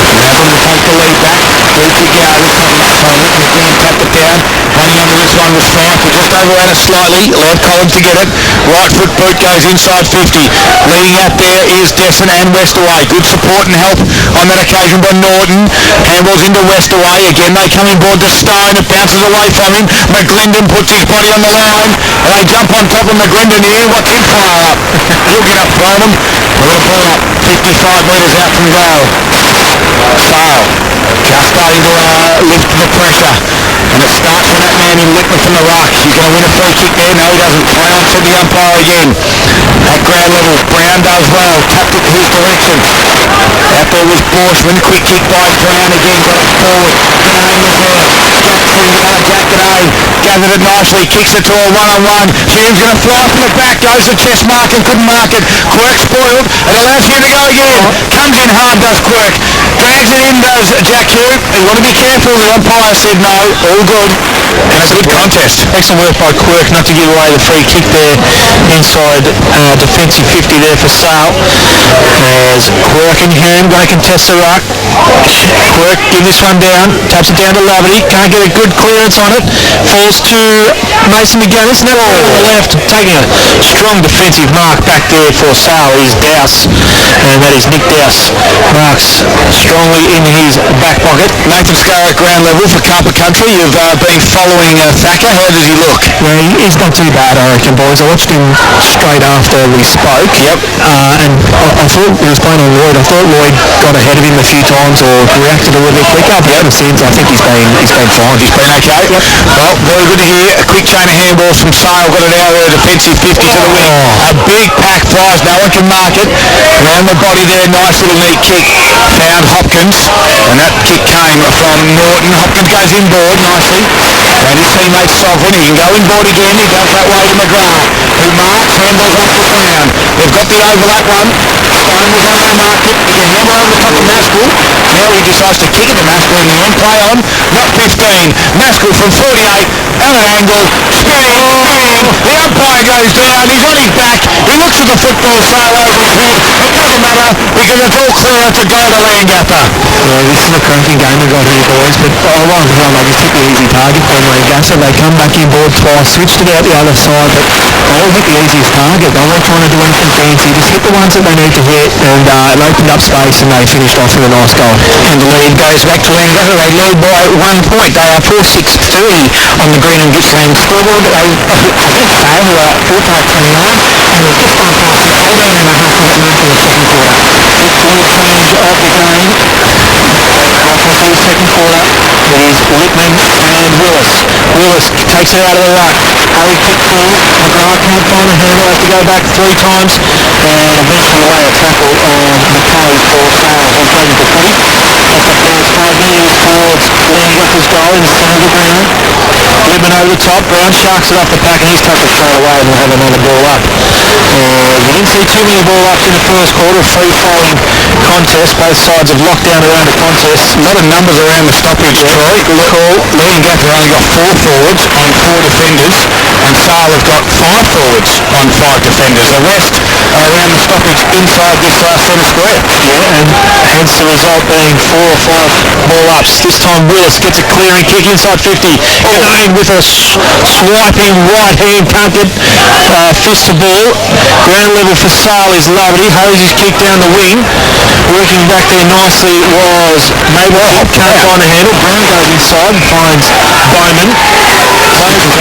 Melbourne will take the lead back. Gooch again, this time not Collins. McGrath tapped it down. Hanging on to this one was Fife. We just overran it slightly. Allowed Collins to get it. Right foot boot goes inside 50. Leading out there is Desson and Westaway. Good support and help on that occasion by Norton. Handballs into Westaway. Again, they come in board to Stone. It bounces away from him. McGlinden puts his body on the line. And they jump on top of McGlinden here. Watch him fire up. He'll get up from him. We're going to pull up 55 metres out from goal. Sale just starting to lift the pressure. And it starts from that man in Lippman from the ruck. He's going to win a free kick there. No, he doesn't. Brown to the umpire again. At ground level, Brown does well. Tapped it his direction. Out there was Borshman. Quick kick by Brown again. Got it forward. G'day was there. Jack G'day. Gathered it nicely. Kicks it to a one-on-one. Hume's going to fly from the back. Goes to chest mark and couldn't mark it. Quirk spoiled. It allows Hume to go again. Comes in hard, does Quirk. Drags it in, does Jack Hume. You want to be careful. The umpire said no. All good. And it's a good contest. Excellent work by Quirk not to give away the free kick there inside defensive 50 there for Sale. As Quirk and Hume going to contest the ruck. Quirk give this one down, taps it down to Laverty, can't get a good clearance on it, falls to Mason McGannis, now on the left, taking a strong defensive mark back there for Sale is Dowse, and that is Nick Dowse. Marks strongly in his back pocket. Nathan Scarr at ground level for Carper Country. You've been following Thacker. How does he look? Yeah, he's not too bad, I reckon, boys. I watched him straight after we spoke. Yep. And I thought he was playing on Lloyd. I thought Lloyd got ahead of him a few times or reacted a little bit quicker. But ever since, I think he's been fine. He's been okay. Yep. Well, very good to hear. A quick chain of handballs from Sale. Got it out there. Defensive 50 to the wing. A big pack flies. No one can mark it. Around the body there. Nice little neat kick. Found Hopkins. And that kick came from Norton. Hopkins goes inboard nicely. And his teammate Sovereign. He can go inboard again. He does that way to McGrath. Who marks. Handballs off to Brown. They've got the overlap one. Stone was on to mark it. He can handle over the top of Maskell. Now he decides to kick it to Maskell in the end. Play on. Not 15. Maskell from 48. At an angle. Spinning. The umpire goes down. He's on his back. He looks at the football sail over his head. It doesn't matter because it's all clear to go to Leongatha. Yeah, this is a cracking game we got here, boys. But I like how they just hit the easy target for Leongatha. They come back inboard twice, switched it out the other side, but they all hit the easiest target. They weren't trying to do anything fancy. Just hit the ones that they need to hit, and it opened up space, and they finished off with a nice goal. And the lead goes back to Leongatha. They lead by 1 point. They are 4-6-3 on the Green and Gippsland scoreboard. They, I think Sale who are 4-5-29, and we've just gone past the 14 and a half minute mark in the second quarter. This will change of the game. Halfway through the second quarter, it is Lippman and Willis. Willis takes it out of the ruck. Harry kicked forward. McGrath can't find the handle. Has to go back 3 times. And eventually lay a tackle on McKay for foul on play number 20. That's up there. 5 metres towards Leongatha's goal in the centre of the ground. Lippman over the top. Brown sharks it off the pack and he's tackled straight away and we'll have another ball up. We didn't see too many ball ups in the first quarter. Free-flowing contest. Both sides have locked down around the contest. A lot of numbers around the stoppage, Troy. Good call. Leongatha only got 4 forwards on 4 defenders, and Sale have got 5 forwards on 5 defenders. The rest are around the stoppage inside this centre square. Yeah, and hence the result being 4 or 5 ball ups. This time Willis gets a clearing kick inside 50. Again with a swiping right hand, can't get fist to ball. Ground level for Sale is Laverty. Hoses his kick down the wing. Working back there nicely was Mabel. Can't find the handle. Brown goes inside and finds Bowman.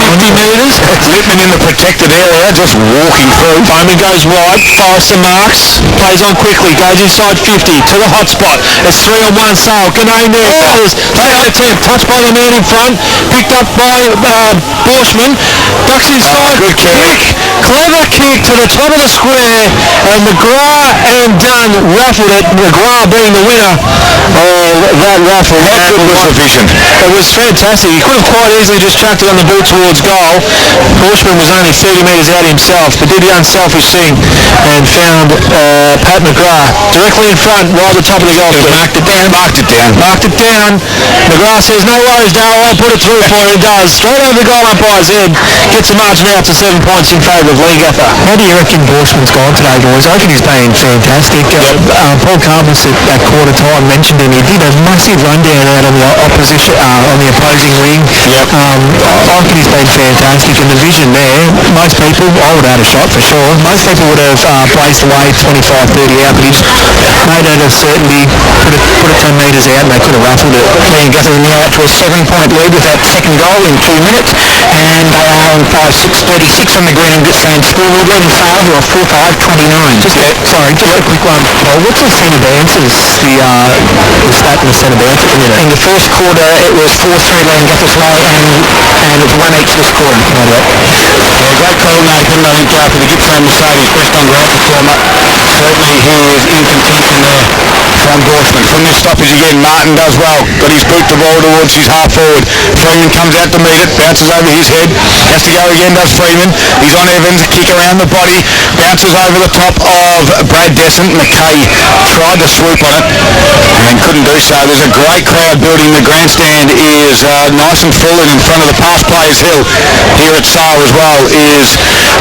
50 metres. Lippman in the protected area, just walking through. Bowman goes wide, fires some marks, plays on quickly, goes inside 50 to the hot spot. It's 3 on 1 Sale. Ganane there, fellas. Failed attempt, touched by the man in front, picked up by Borshman, ducks inside. Good kick. Clever kick to the top of the square, and McGrath and Dunn raffled it. McGrath being the winner of that raffle. How good was the vision? It was fantastic. He could have quite easily just chucked it on the boot towards goal. Borshman was only 30 metres out himself, but did the unselfish thing and found Pat McGrath directly in front, right at the top of the goal. Marked it down. Marked it down. McGrath says, no worries, Darryl, I'll put it through for you. He does. Straight over the goal umpire's head. Gets the margin out to 7 points in favour of Leongatha. How do you reckon Borshman's gone today, boys? I reckon he's been fantastic. Paul Carpus at quarter time mentioned him. He did a massive rundown out on the opposition, on the opposing wing. Yep. I reckon he's been fantastic, and the vision there, most people, I would have had a shot for sure. Most people would have placed away 25, 30 out, but he just made it a certainty, put it 10 metres out, and they could have raffled it. Leongatha are now up to a 7-point lead with that second goal in 2 minutes, and they are on 5-6-36 on the ground at Gippsland scoreboard, leading Sale who are 4-5-29. Just a quick one, Paul. What's the centre bounces, the stat in the centre bounce at the minute? In the first quarter, it was 4-3 Leongatha's way, and it's 1-8 this quarter. Great call, Nathan. I think for the Gippsland Mercedes best on ground performer, certainly he is in contention there from Borshman. From this stoppage again, Martin does well. Got his boot the ball towards his half forward. Freeman comes out to meet it, bounces over his head. Has to go again, does Freeman. He's on Evans, a kick around the body, bounces over the top of Brad Descent. McKay tried to swoop on it and couldn't do so. There's a great crowd building. The grandstand is nice and full, and in front of the past players hill here at Sale as well is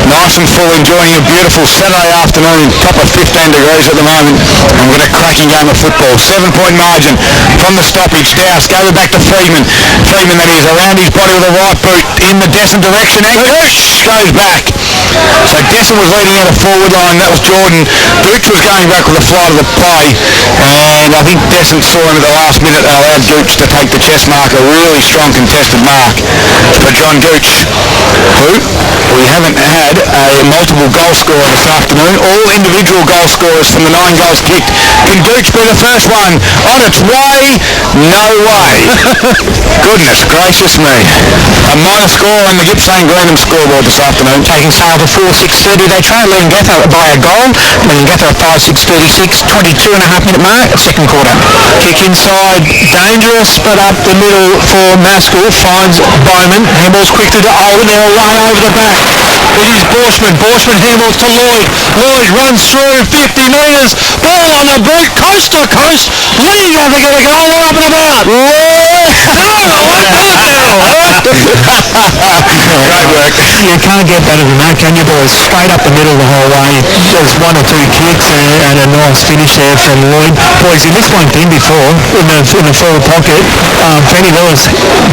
nice and full, enjoying a beautiful Saturday afternoon, top of 15 degrees at the moment, and we've got a cracking game of football. 7-point margin from the stoppage. Douse gave it back to Freeman. Freeman, that is, around his body with a right boot in the Descent direction, and Gooch goes back. So Descent was leading out a forward line. That was Jordan. Gooch was going back with the flight of the play, and I think Descent saw him at the last minute and allowed Gooch to take the chest mark. A really strong contested mark for John Gooch, who we haven't had a multiple goal scorer this afternoon. All individual goal scorers from the 9 goals kicked. Can Gooch be the first one on its way? No way. Goodness gracious me. A minor score on the Gippsland Greenham scoreboard this afternoon, taking Sale to 4-6-30. They trail Leongatha by a goal. Leongatha at 5-6-36, 22.5-minute mark, second quarter. Kick inside, dangerous, but up the middle for Maskell. Finds Bowman. Handballs quickly to Owen. They're away over the back. It is Borshman. Borshman handballs to Lloyd. Lloyd runs through 50 metres. Ball on the boot, coast to coast. Leongatha going to go all up and about. Great work. You can't get better than that, can you, boys? Straight up the middle the whole way. There's 1 or 2 kicks and a nice finish there from Lloyd. Boys, he missed one thing before in the forward pocket. Fanny Lewis,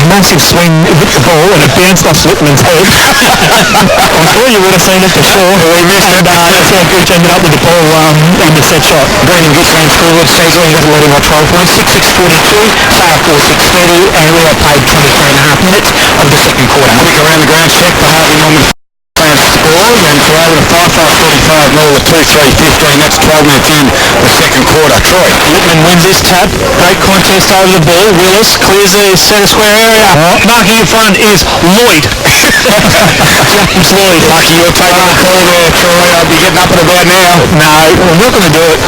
massive swing hit the ball and it bounced off Slipman's head. I'm sure you would have seen it before. We missed it. That's how Gooch ended up with the ball on the set shot. Greenham Gippsland scoreboard says Leongatha leading by 12 points, 6-6-42, Sale 4-6-30, and we are played 23.5 minutes of the second quarter. Quick around the ground check for Harvey Norman score, and we're over to 5-5-45 getting all the 2-3-15. That's 12 minutes in the second quarter. Troy. Lippman wins this tap. Great contest over the ball. Willis clears the centre square area. Marking in front is Lloyd. James Lloyd. Lucky you're taking the call there, Troy. I'll be getting up and about now. No, I'm not going to do it.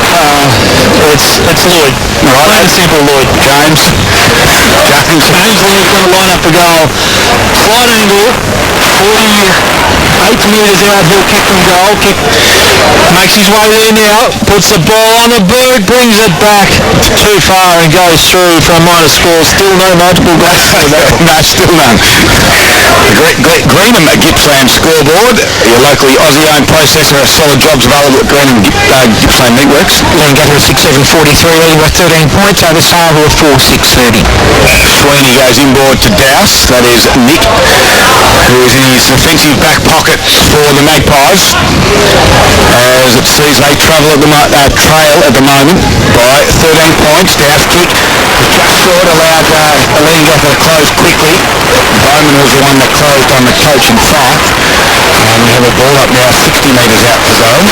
It's Lloyd. Right. Plain and simple, Lloyd. James James Lloyd's going to line up the goal. Slight angle. 48 metres out. He'll kick from goal. Makes his way there now. Puts the ball on the boot. Brings it back too far and goes through for a minor score. Still no multiple goals. No, still none. Greenham at Gippsland scoreboard. Your locally Aussie-owned processor. Solid jobs available at Greenham Gippsland Meatworks. Leongatha at 6-7-43, leading by 13 points over Sale at 4-6-30. Sweeney goes inboard to Douse. That is Nick, who is in his defensive back pocket for the Magpies, as it sees they trail at the moment by 13 points. Douse kick was just short, allowed Leongatha to close quickly. Bowman was the one that closed on the coach and fight. And we have a ball up now 60 metres out the zone.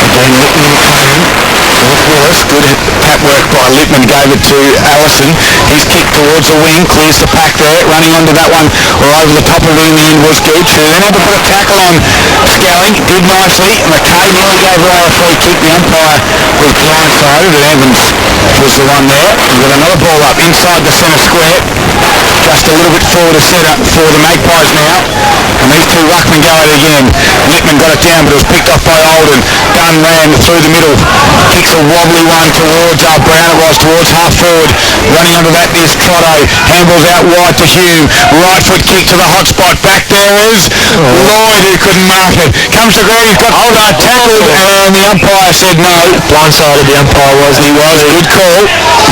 Again, Lippman came with Willis. Good tap work by Lippman, gave it to Allison. His kick towards the wing, clears the pack there, running onto that one, or over the top of him in the end was Gooch, who then had to put a tackle on Skelling. Did nicely. McKay nearly gave away a free kick. The umpire was blindsided, and Evans was the one there. We've got another ball up inside the centre square, just a little bit forward of centre for the Magpies now. And these two ruckmen go at it again. Lippman got it down, but it was picked off by Olden. Dunn ran through the middle. Kicks a wobbly one towards Brown. It was towards half forward. Running under that is Trotto. Handballs out wide to Hume. Right foot kick to the hot spot. Back there is Lloyd, who couldn't mark it. Comes to ground. He's got tackled, and the umpire said no. Blindsided the umpire was. He was. Good call.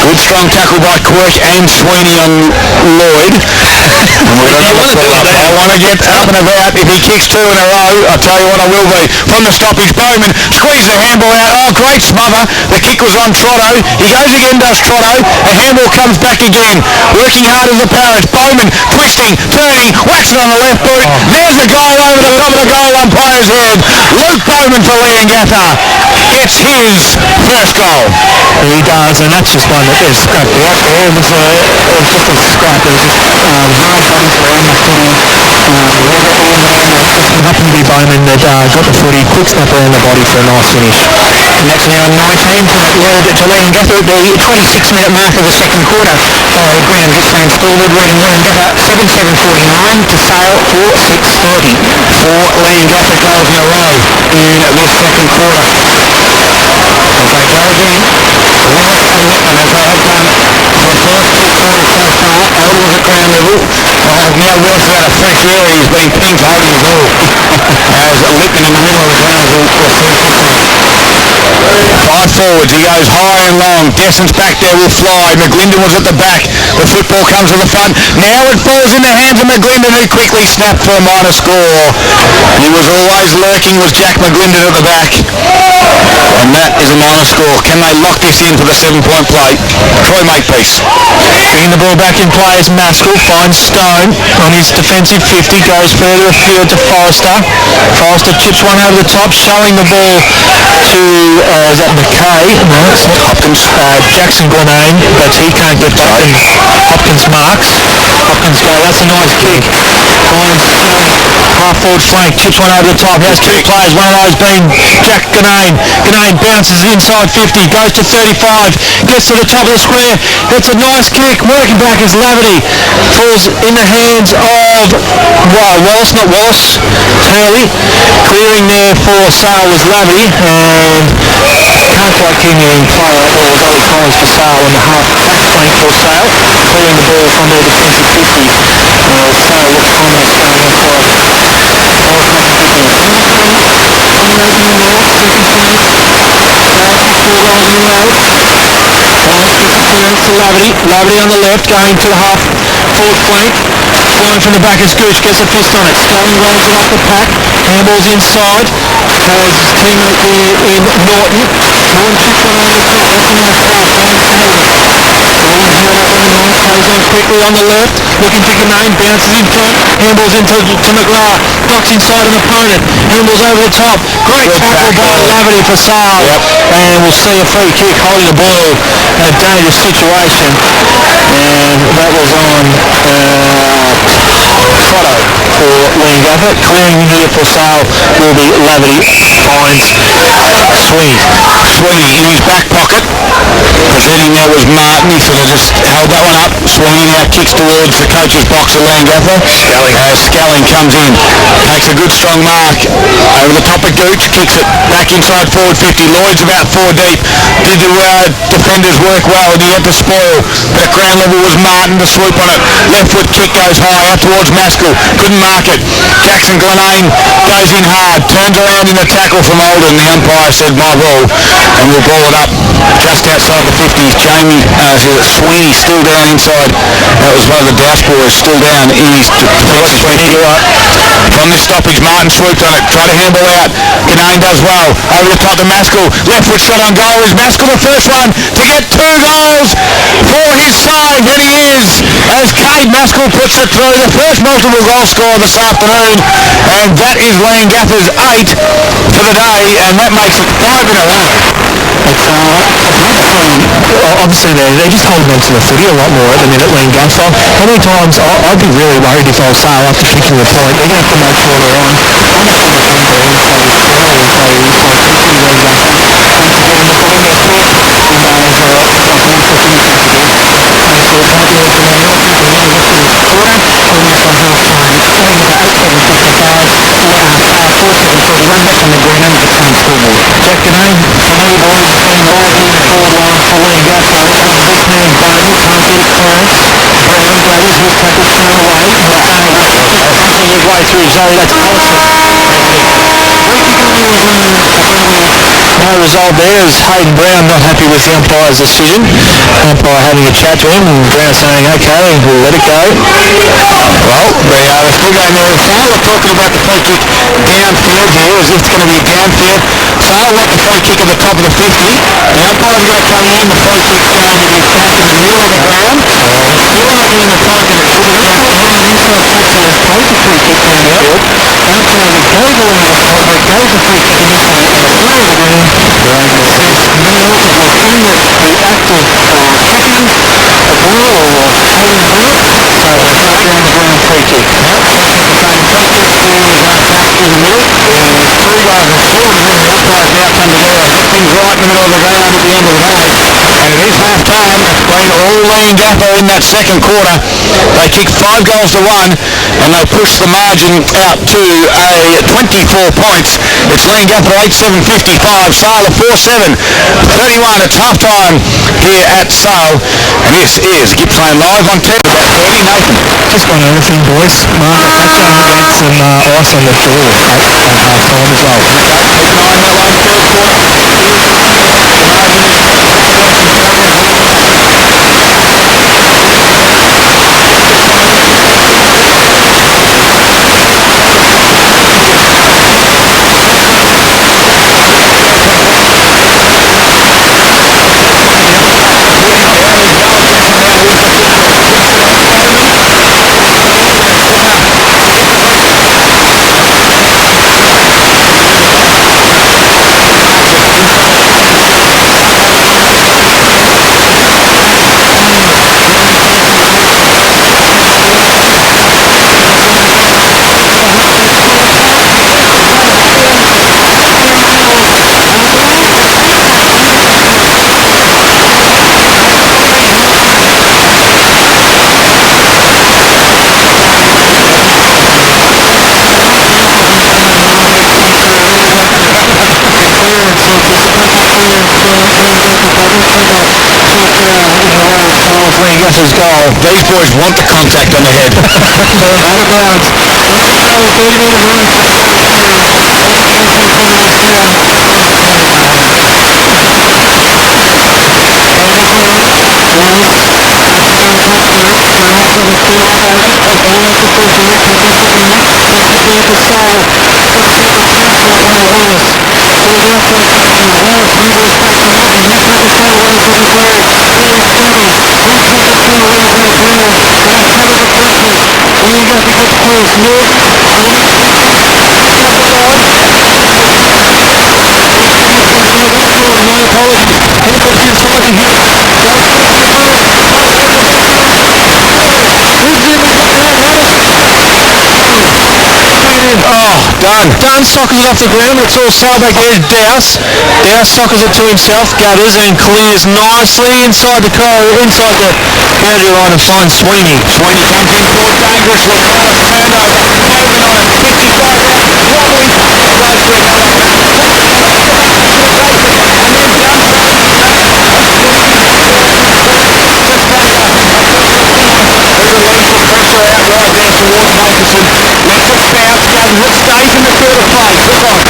Good strong tackle by Quirk and Sweeney on Lloyd. And we're going to pull up. I want to get up and about. If he kicks two in a row, I'll tell you what I will be. From the stoppage, Bowman squeezed the handball out. Oh, great smother. The kick was on Trotto. He goes again, does Trotto. The handball comes back again. Working hard as the parents. Bowman twisting, turning, whacks it on the left boot. There's the goal over the top of the goal umpire's head. Luke Bowman for Leongatha gets his first goal. He does, and that's just one that they've scrapped out there. It was just a scrap. It was just hard bodies around the footy. It happened to be Bowman that got the footy, quick snap around the body for a nice finish. And that's now 19 to Leongatha at the 26-minute mark of the second quarter. Greenham Gippsland still leading Leongatha 7-7-49 to Sale 4-6-30. 4 Leongatha goals in a row in this second quarter. As they go again, Willis and Lippman, as they have done for the first 2 quarters so far. Elder was at ground level. Now Willis has had a fresh area. He's been pinned holding the ball. As Lippman in the middle of the ground will receive quickly. 5 forwards. He goes high and long. Desson's back there will fly. McGlinden was at the back. The football comes to the front. Now it falls in the hands of McGlinden, who quickly snapped for a minor score. He was always lurking, was Jack McGlinden at the back. And that is a minor score. Can they lock this in for the 7-point play? Troy Makepeace. Bringing the ball back in play is Maskell, finds Stone on his defensive 50, goes further afield to Forrester. Forrester chips one over the top, showing the ball to, is that McKay? No, it's not Hopkins. Jackson Grenane, but he can't get Hopkins marks. Hopkins go, that's a nice kick. Finds half forward flank, chips one over the top, has 2 players, one of those being Jack Grenane. Grenane bounces inside 50, goes to 35, gets to the top of the square, gets a nice kick, working back is Laverty, falls in the hands of Wallace, not Wallace, Hurley. Clearing there for Sale was Laverty, and can't quite keep him in play. It was Ollie Collins for Sale on the half back flank for Sale, clearing the ball from their defensive 50. Sale looks almost going in for it. Laverty on the left, going to the half forward flank. Flying from the back is Gooch, gets a fist on it. Scully rolls it up the pack, handballs inside. Has his teammate there in Norton. Norton chips one over the top, that's a nice ball. Goes in quickly on the left, looking for Ganane, bounces in front, handballs into to McGrath, knocks inside an opponent, handballs over the top, great tackle by Lavity for Sale, and we'll see a free kick holding the ball in a dangerous situation, and that was on Trotto for Leongatha. Clearing here for Sale will be Lavity, finds Sweeney in his back pocket. Presenting there was Martin. He sort of just held that one up. Sweeney now kicks towards the coach's box of Leongatha. Skelling comes in. Takes a good strong mark over the top of Gooch. Kicks it back inside forward 50. Lloyd's about 4 deep. Did the defenders work well? Did he get the spoil? But at ground level was Martin to swoop on it. Left foot kick goes high out towards Maskell. Couldn't mark it. Jackson Glenane goes in hard. Turns around in a tackle from Olden. The umpire said my ball. And we'll ball it up just outside the 50s. Sweeney still down inside. That was one of the Douse boys still down in his defensive Sweeney. From this stoppage, Martin swooped on it. Tried to handball out. Ganane does well. Over the top to Maskell. Left foot shot on goal. Is Maskell the first one to get 2 goals for his side? And he is, as Cade Maskell puts it through. The first multiple goal scorer this afternoon. And that is Leongatha's 8 for the day. And that makes it 5 in a row. Obviously they're just holding on to the footy a lot more at the minute, Leongatha. How many times, I'd be really worried if I was Sale after kicking the point. They're going to have to make sure they're on. Jack Ganane, Ganane boys playing the ball in the forward line for Leongatha. This man Barney can't get it clearance. Brown Brothers will tackle Sam away. Punching his way through Zoe, that's no result there as Hayden Brown not happy with the umpire's decision. Umpire having a chat to him and Brown saying okay, we'll let it go. Well, they're still going there. Sale are talking about the free kick downfield here as if it's going to be a downfield. Sale want the free kick at the top of the 50. The umpire's going to come in. The free kick's going to be back in the middle of the ground. Still not getting the free kick. It should be downfield. Free kick downfield. Umpire that gave the free kick initially and the play of the game. The act of kicking a ball or holding a ball. So we're back down the ground free kick. Same practice is back in the middle. And 3 guys are forward and the umpires now come together and get things right in the middle of the ground at the end of the day. And it is half time. It's been all Leongatha in that second quarter. They kicked 5 goals to 1 and they pushed the margin out to a 24 points. It's Leongatha 8-7-55, Sale 4-7, 31. It's half time here at Sale. And this is Gippsland Live on 10. Nathan. Just on everything, boys. Mark, Thatcher had some ice on the door at half time as well. Keep an eye on that one first quarter. Leongatha's goal. These boys want the contact on the head. Out of bounds. Done sockers it off the ground, but it's all side back there. Douse sockers it to himself, gathers and clears nicely inside the boundary line and finds Sweeney. Sweeney comes in forward dangerously. Turned over. Moving on it. 55 out. Wobbly. Goes to another. Pressure out right there towards Makinson. Lets it bounce, stays in the field of play. Flip on.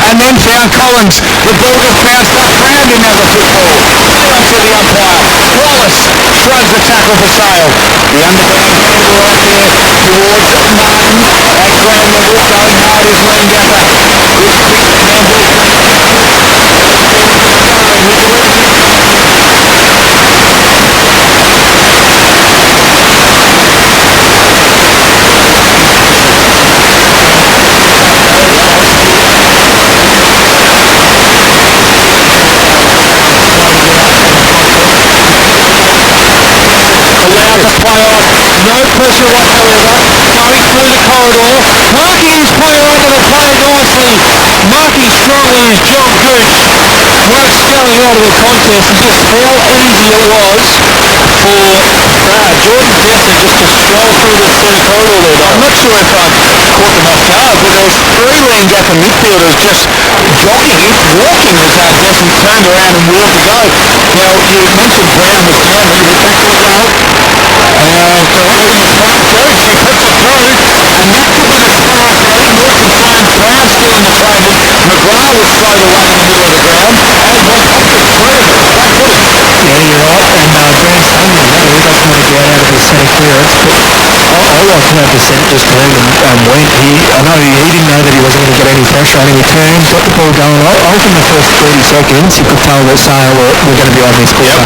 And then found Collins. The ball just bounced up round him as a football. Straight to the umpire. Wallace throws the tackle for Sale. The underhand handle right there towards Martin. At ground level, going hard is Leongatha. Good quick handle. Allowed to play on, no pressure whatsoever, going through the corridor, working his player under the play nicely, marking strongly is John Gooch, works going out of the contest and just how easy it was for Jordan Desson just to stroll through the centre corridor there. I'm not sure if I caught them off guard, but there was three Leongatha midfielders just jogging it, walking as Desson turned around and wheeled to go. Now, you mentioned Brown was down there, he back to the goal. And Gooch, he puts it through, and that took them as far as the Northern Time. Brown still in the training. McGrath was thrown away in the middle of the ground, as was Hopkins. Three of them, back footed. Yeah, you're right, and Brown's hungry now. He doesn't want to get out of his centre clearance, but I like to know the centre just turned and went. I know he didn't know that he wasn't going to get any pressure on him. He turned, got the ball going. I reckon the first 30 seconds, you could tell that Sale were going to be on this quarter.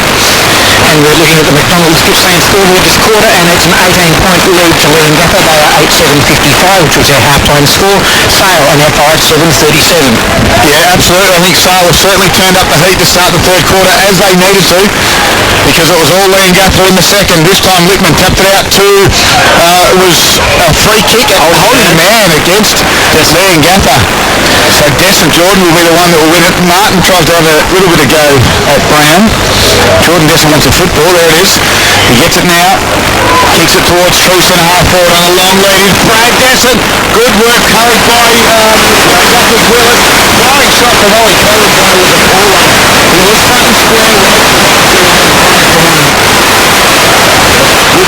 And we're looking at the McDonald's Gippsland scoreboard this quarter, and it's an 18-point lead to Leongatha. They are 8-7-55, which was their half-time score. Sale are now 5-7-37. Yeah, absolutely. I think Sale have certainly turned up the heat to start the third quarter as they needed to, because it was all Leongatha in the second. This time Lickman tapped it out to, it was a free kick at holding man against Leongatha. So Desson Jordan will be the one that will win it. Martin tries to have a little bit of go at Brown. Jordan Desson wants the football. There it is. He gets it now. Kicks it towards true centre half forward on a long lead. Brad Desson. Good work hurried by Douglas Willett. Flying shot from Ollie Kelly though with the ball up. He was front and square with it. Good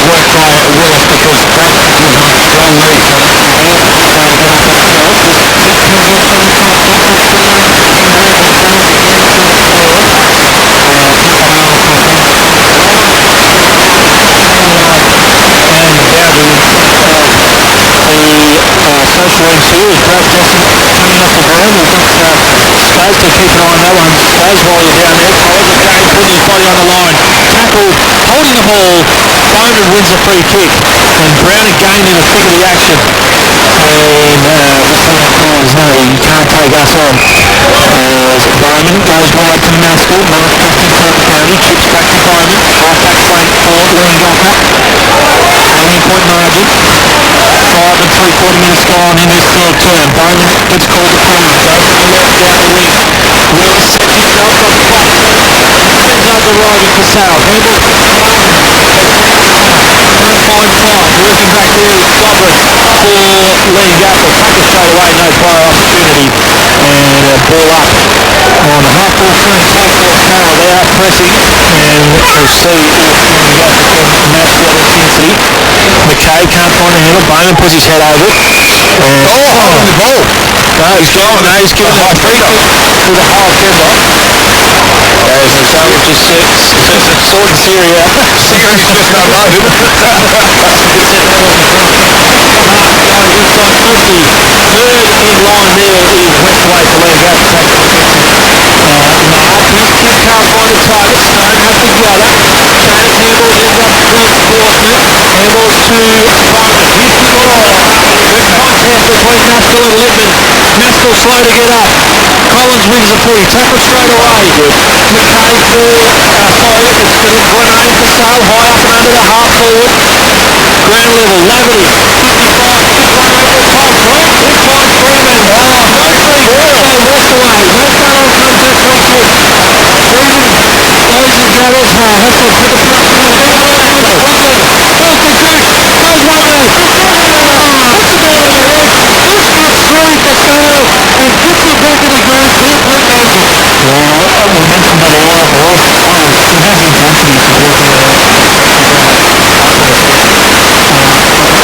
work by Willett because Brad was on a strong lead. So that's the ball. Social MC is Brad Desson coming off the ground. We've got Skaz to keep an eye on that one. Skaz while you're down there. Collins again putting his body on the line. Tackle, holding the ball. Bowman wins the free kick. And Brown again in the thick of the action. And Collins, no, you can't take us on. As Bowman goes wide to Maskell. Mark back in front of County. Chips back to Bowman. Half back flank for Leongatha. 18-point margin. 5 3/4 minutes gone in this third term. Bowman gets called to corner. Goes to the left down the wing. Will sets himself on the back foot. Sends out the right into Sale. Handle. Trying to find 5. Working back there is Douglas for Leongatha. Tackle straight away. No prior opportunity. And ball up on the half ball flank for Carroll. They are pressing. And we'll see if Leongatha can match that intensity. McCabe can't find the handle. Bowman puts his head over it. And holding the ball. No, he's going. No, he's giving a free kick to the half deadlock. As the goal just sorting Siri out. Siri's just not loaded. Going inside 50. Third in line there is Westway for Leongatha. Mark, his kick can't find a target. Stone has the other. Travis handles ends up between Forstner. Handles to between Maskell and Lippman. Maskell slow to get up. Collins wins the footy. Tackle straight away. McKay for Foley. It's to Grenade for Sale. High up and under the half forward. Ground level. Laverty. 55. 51 over the top. Right. Hit by Freeman. Oh, nicely. Also lost away. No front on contact. Freeman goes his narrows. Has to put the puck in the down. Goes to Goose. Goes one way. Puts the ball in the leg. Goose gets through for Sale and puts it back in the ground. Clear point Magic. Well, we mentioned that earlier, boys. He has intensity for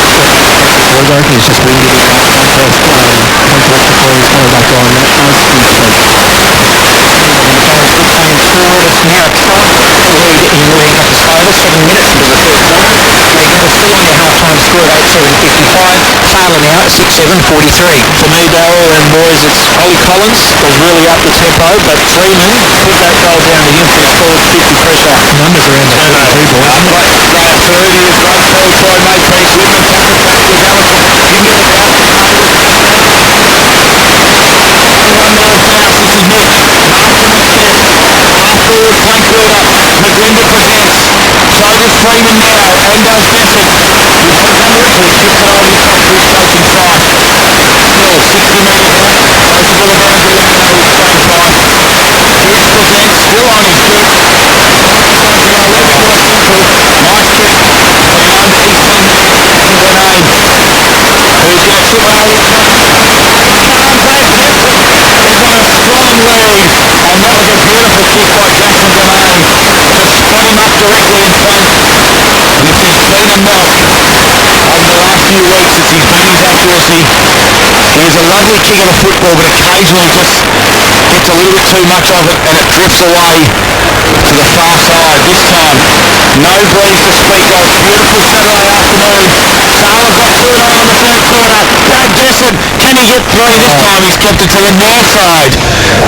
working it out. I reckon he's just winged it in that contest. Unfortunately, he's coming back on. That does speak to him. Gippsland forward. It's now a tight lead in Leongatha's favour. 7 minutes into the first quarter. Leongatha still on the half-time score at 8-7-55. Failing out 6-7-43. For me, Darryl and boys, it's Ollie Collins has really upped the tempo, but Freeman put that goal down to him for his forward 50 pressure. Numbers around the 32 boys. Great through, here's great through, try and make peace. Lippman tackles back with Allison. Into the bounce, anyone knows bounce, this is Mitch. Martin Mitchell, half forward, flank build-up. McGlinda presents. So does Freeman now, and does Besson. He holds under it till he chips it over his head to his coaching Price. Still 60 metres out, closer to the boundary line though with Shane Price. Gibbs presents, still on his feet. Tries to go left to a central. Nice kick behind the Eastman and Grenade. Who's going to chip over? Can't take Hepburn is on a strong leg, and that was a beautiful kick by Jackson Grenade to spot him up directly in front. And if he's been a knock over the last few weeks, it's he's been his accuracy. He is a lovely kick of the football, but occasionally just gets a little bit too much of it and it drifts away to the far side. This time, no breeze to speak of. Beautiful Saturday afternoon. Sale's got 2 and 0 in the third quarter. Brad Besson, can he get 3 this time? He's kept it to the near side.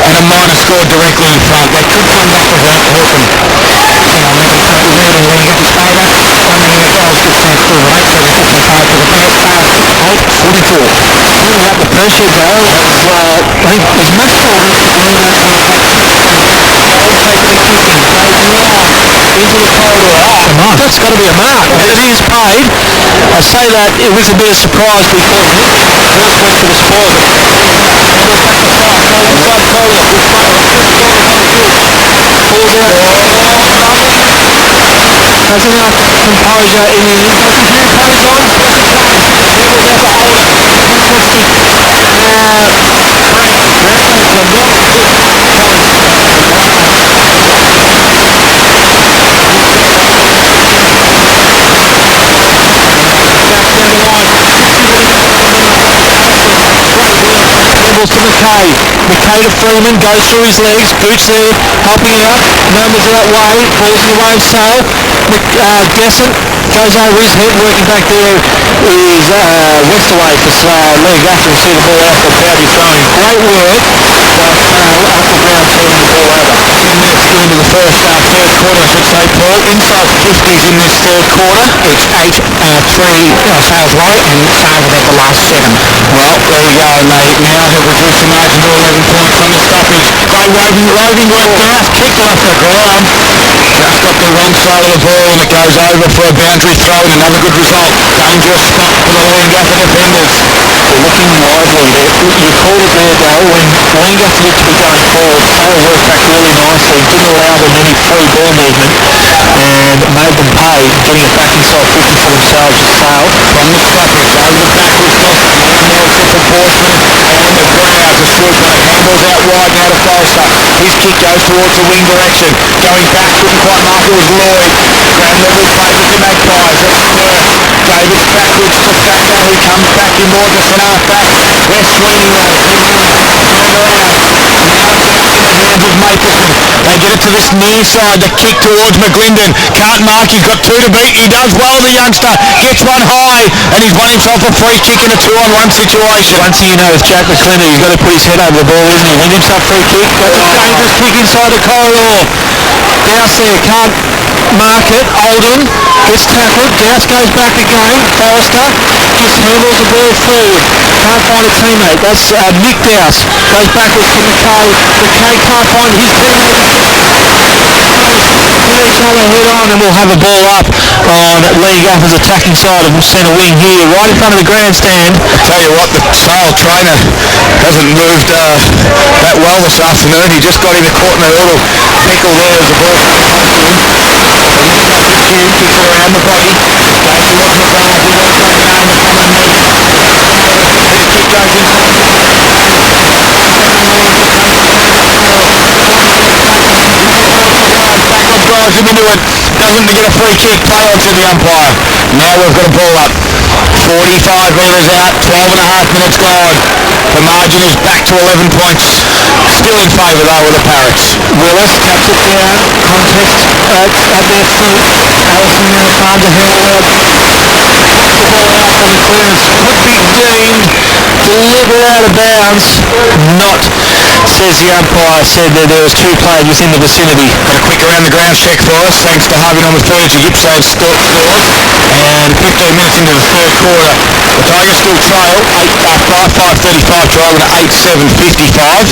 And a minor scored directly in front. They could come back with that help him. And I'll make it so we're in Leongatha's favour. Unmany of goals Gippsland scored 8-7-55 to the first half. 8-44. Putting up the pressure, though, as Maskell taking the kicking. Played now into the corridor. That's got to be a mark. And it is paid. I say that it was a bit of surprise because first went for the spoil. Handles back to Price. Goes inside Collier. Good play. First goal is on the pitch. Pulls out. Has enough composure in the end. Does his new plays on? Yes, it does. Neville's out to hold it. Beautiful kick. Frank Rampage on what? Dribbles to McKay. McKay to Freeman, goes through his legs, Boots there, helping out, numbers that way, falls in the way of Sale. Besson goes over his head, working back there is Westaway for Leongatha to see the ball out, but Bowdy throwing. Great work by Sale up the ground, turning the ball over. 10 minutes to get into the third quarter, I should say, Paul. Inside 50s in this third quarter. It's 8-3 Sales low and Sale about the last 7. Well, there we go. They now have reduced the margin to 11 points from the stoppage. Great roving work now. Kicked off the ground. Just got the wrong side of the ball and it goes over for a boundary throw and another good result. Dangerous spot for the Leongatha defenders. They're looking lively. You called it there, Dale, when Leongatha looked to be going forward. Sale worked back really nicely. Didn't allow them any free ball movement and made them pay, getting it back inside 50 for themselves. Sale from the stoppage over the backwards desk. Now Nelson for Borsman and the Browns. A sweeper. Handles out wide now to Forster. His kick goes towards the wing direction. Going back, couldn't quite mark it was Lloyd. Ground level plays it to Magpies. That's Sturt. Gave it backwards to Thacker, who comes back in more just an half back. Where's Sweeney though? Turned around. Now it's out in the hands of Mapleton. They get it to this near side. The kick towards McGlinden. Can't mark. He's got 2 to beat. He does well, the youngster. Gets one high. And he's won himself a free kick in a 2-on-1 situation. Once you know with Jack McClendon, he's got to put his head over the ball, isn't he? Win himself free kick. That's a dangerous kick inside the corridor. Douse there, can't mark it. Oldham gets tackled. Douse goes back again. Forrester just handles the ball forward. Can't find a teammate. That's Nick Douse. Goes backwards to McKay. McKay can't find his teammate. Get each other head on, and we'll have a ball up on Leongatha's attacking side of centre wing here, right in front of the grandstand. I tell you what, the Sale trainer hasn't moved that well this afternoon. He just got him caught in a little pickle there as the ball came up to him. Hume kicks it around the body. Goes towards McGrath. He wants to take it over. Come on, his kick goes inside. Drives him into it, doesn't get a free kick, play on to the umpire. Now we've got a ball up. 45 metres out, 12 and a half minutes gone. The margin is back to 11 points. Still in favour though with the Parrots. Willis taps it down, contest at their feet. Allison now trying to handle it. The ball out and the clearance could be deemed delivered out of bounds. Not, says the umpire, said that there was two players within the vicinity. Got a quick around the grounds check for us, thanks to Harvey number 30 to Gippsland scores. And 15 minutes into the third quarter, the Tigers still trail 5:35 to over to 8:7:55.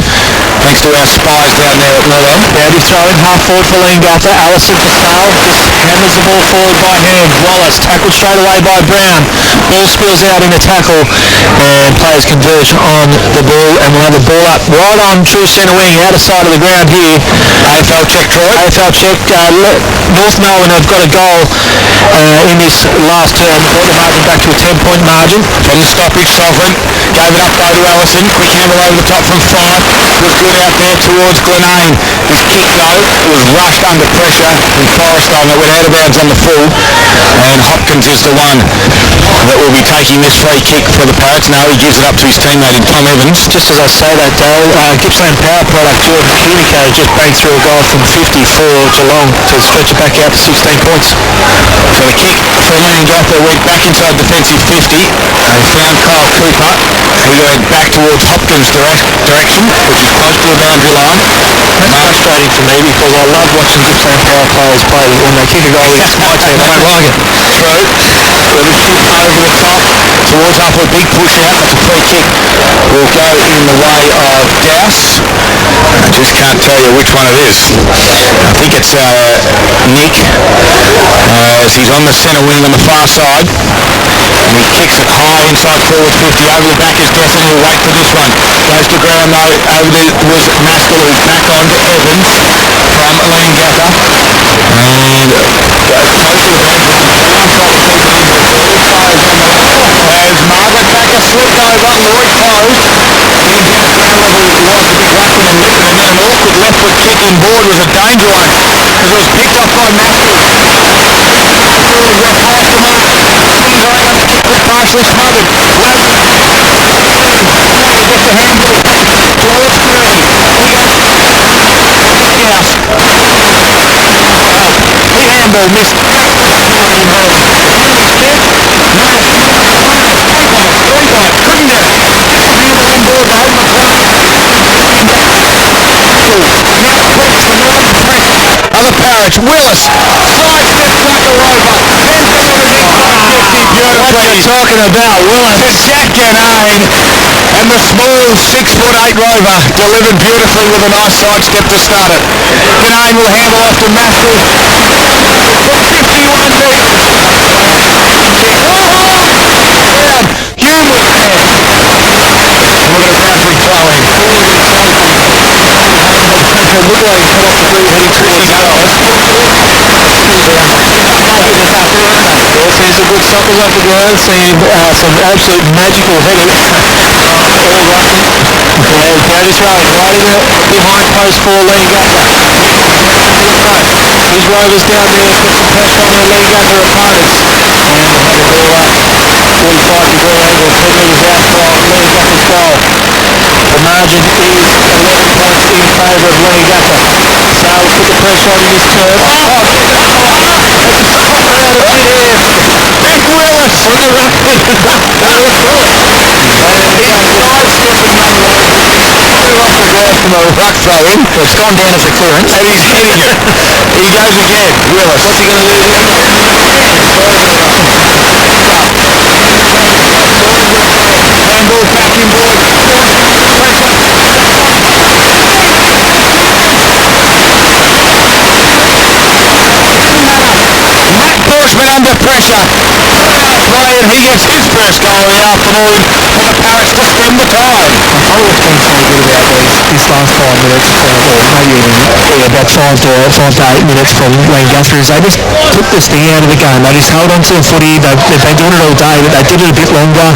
Thanks to our spies down there at Northern. Bounty throwing half forward for Leongatha. Allison for Sale. Just hammers the ball forward by hand. Wallace tackled straight away by Brown. Ball spills out in a tackle, and players converge on the ball, and we'll have a ball up right on true centre wing, outer side of the ground here. AFL check, Troy. AFL check. North Melbourne have got a goal in this last term. Brought the margin back to a 10-point margin. From the stoppage, Sovereign gave it up though to Allison. Quick handle over the top from 5. Was good out there towards Glenane. His kick though was rushed under pressure from Forrester, and it went out of bounds on the full. And Hopkins is the one that will be taking this free kick for the Parrots. Now he gives it up to his teammate in Tom Evans. Just as I say that, Dale, Gippsland power product Jordan Kunico just banged through a goal from 50 for Geelong to stretch it back out to 16 points. So the kick for Leongatha went back inside defensive 50. They found Kyle Cooper, who went back towards Hopkins' direction, which is close to the boundary line. That's frustrating for me because I love watching Gippsland power players play when they kick a goal against my team. I don't like it. True. With a kick over the top towards Upper, big push out. That's a free kick. Will go in the way of Douse. I just can't tell you which one it is. I think it's Nick, as he's on the centre wing on the far side. And he kicks it high inside forward 50. Over the back is Destiny. He'll wait for this one. Goes to ground though. Over there was Maskell, who's back on to Evans from Leongatha. And goes to the bench. As Margaret Backer slipped over, Lloyd Close. Getting down at ground level was the big ruck, and an awkward left foot kick in board was a danger one, because it was picked up by Maskell. Forward went off the mark. Going up, kick was partially smothered. Wagner. Wagner gets the handle. Towards Kearney. He handball missed. Couldn't get it. Handball on board though. Now flicks the northern press. Other Parrots. Willis. Sidestep Tucker over. Then beautifully. What you talking about, Willis? To Jack Ganane. And the small 6'8" Rover delivered beautifully with a nice sidestep to start it. Ganane will handle off to Maskell. For 51 metres. Hume was there. And we're going to boundary throw in. It looked like he cut off the field heading towards goal. There's a good suckers up the ground, seeing some absolute magical headers. All rushing. And Bounty throwing right in the behind post for Leongatha. His Rovers down there put some pressure on their Leongatha opponents. And have a ball up. 45-degree angle, 10 metres out from Leongatha's goal. The margin is 11 points in favour of Leongatha. Sale put the pressure on in his turn. Big Willis! From the ruck throw in. It's gone down as a clearance. And he's hitting it. He goes again. Willis. What's he going to do here? Handball back in, boys. Matt Bushman under pressure. Ryan, he gets his first goal of the afternoon for the Parrots to stem the tide. I was been so good about these last 5 minutes, or maybe even about 5 to 8 minutes from Leongatha, is they just took the sting out of the game. They just held on to the footy. They've been doing it all day, but they did it a bit longer.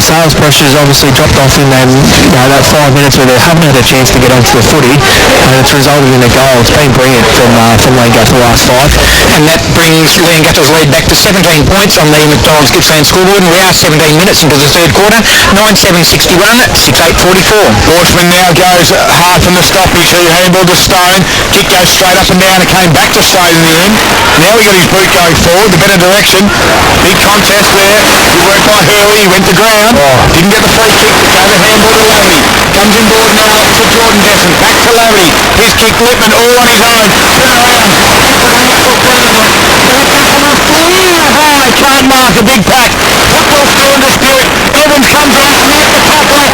Sales pressure's obviously dropped off in them, that 5 minutes where they haven't had a chance to get onto the footy, and it's resulted in a goal. It's been brilliant from Leongatha the last 5. And that brings Leongatha's lead back to 17 points on the McDonald's Gippsland scoreboard, and we are 17 minutes into the third quarter. 9-7-61, 6-8-44. Bushman now goes hard from the stoppage. He handballed to Stone. Kick goes straight up and down. It came back to Stone in the end. Now he got his boot going forward, the better direction. Big contest there. Good work by Hurley. He went to ground. Didn't get the free kick. Gave a handball to Laverty. Comes inboard now to Jordan Desson. Back to Laverty. His kick, Lippman all on his own. Turn around. They can't mark a big pack. Football still in dispute. Evans comes out and out the tackler.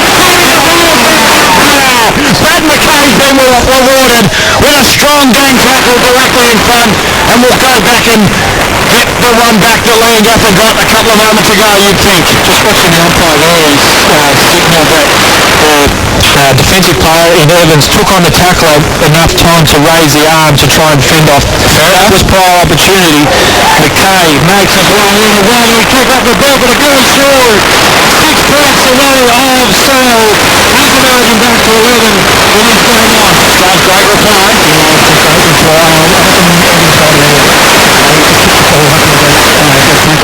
Brad McKay's been rewarded with a strong gang tackle directly in front, and we'll go back and get the one back that Leongatha got a couple of moments ago, you'd think. Just watching the umpire there, he's signalled that defensive player in Evans took on the tackler enough time to raise the arm to try and fend off. That was prior opportunity. McKay makes a run in, one kick up the back of the goal score. 6 points away of Sale. Advertising back to 11 in this game on. That's great reply.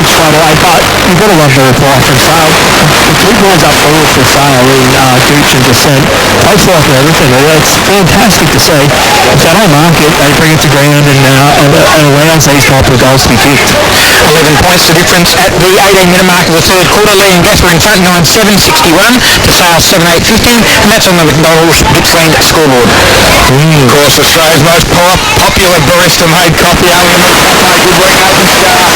Straight away, but you've got to love the reply from Sale. The 2 points up forward for Sale in Gooch and Descent. They fly for everything. It's fantastic to see. If they don't mark it, they bring it to ground and allows these type of goals to be kicked. 11 points the difference at the 18-minute mark of the third quarter. Leongatha in front 9-7-61 to Sale 7-8-15, and that's on the McDonald's Gippsland scoreboard. Of course, Australia's most popular barista-made coffee, Alien Cafe. Good work, Nathan Scar.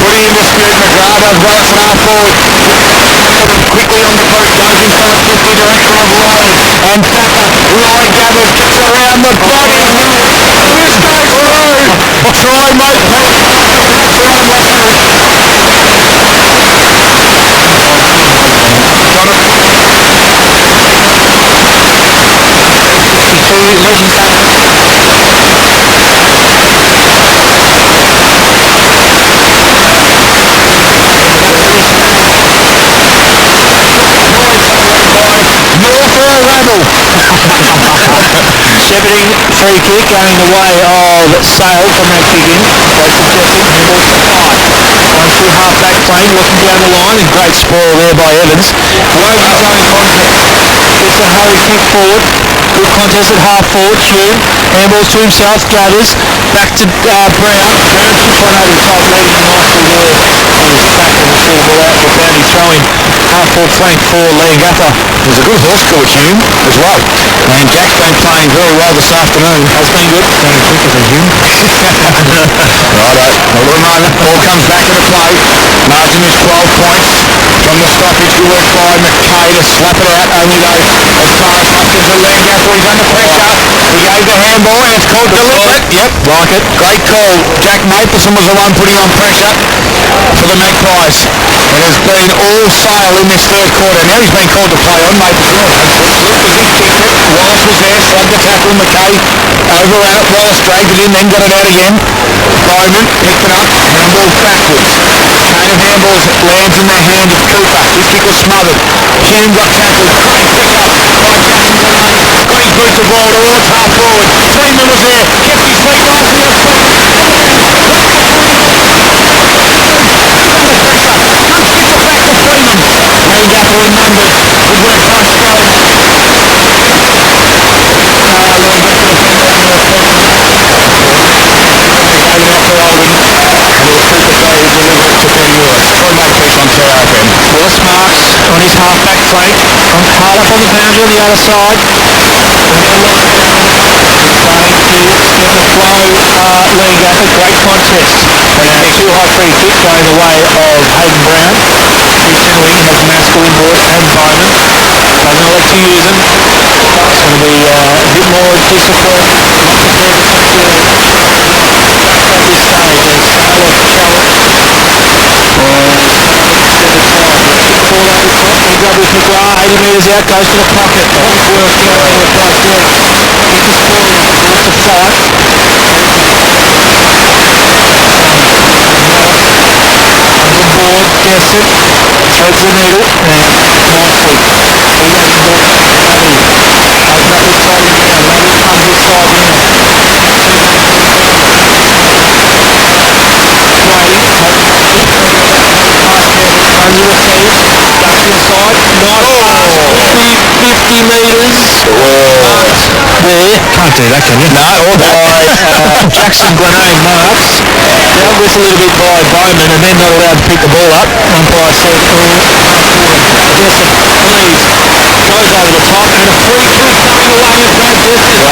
Putting in dispute, McGrath as well as half forward. Quickly on the boot, goes in front of 50, direction of Ryan. And Thacker, Ryan gathers, gets around the body. This goes through. Try, mate. Shepherding free kick going the way of Sale from that kick in. Quite suggesting handballs to 5. On through half-back plane, looking down the line, and great spoil there by Evans. Won't his own contest. Gets a hurry kick forward. Good contest at half forward. Hume handballs to himself, gathers back to Brown. Turns in front over the top, reading nicely there. His tackle will see the ball out for Bounty throwing. Half forward flank for Leongatha. There's a good horse call, Hume, as well. And Jack's been playing very well this afternoon. Has been good. Going quicker than Hume. Righto, a little moment, ball comes back into play. Margin is 12 points from the stoppage. Good work by McKay to slap it out. Only though, as far as Hopkins and Leongatha, he's under pressure. He gave the handball and it's called deliberate. Yep, like it. Great call. Jack Mapleson was the one putting on pressure for the Magpies. It has been all Sale in this third quarter. Now he's been called to play on Mapleson. As he kicked it, Wallace was there, slugged the tackle. McKay overran it. Wallace dragged it in, then got it out again. Bowman picked it up, handballs backwards. Chain of handballs lands in the hand of Cooper. His kick was smothered. Hume got tackled. Great pick up by Jackson Gillane. Got his boots of ball towards half forward. Freeman was there. Gets his feet nicely on top. Leongatha in numbers. Good work by Skelton. Willis marks the other side. Leongatha, great contest. A too high free kick going the way of Hayden Brown. Incidentally, he has Maskell on board and Bowman. Doesn't elect to use them. It's going to be a bit more discipline. Not prepared to come to at this stage. And Sale off the trouble. Grab with McGrath, 80 metres out, goes to the pocket. Nice work there over the place there. This is Corey, wants to fight. On board, Destin, threads the needle, and nicely. He goes on board, Lovey. Open up this side of the ground, Lovey comes this side now. Under the feet, ducks inside, nice pass, 50 metres, there. Can't do that, can you? No, or by Jackson Grenade marks, dealt with a little bit by Bowman and then not allowed to pick the ball up. Umpire said, Destin leads, goes over the top and a free kick coming away with Brad Destin.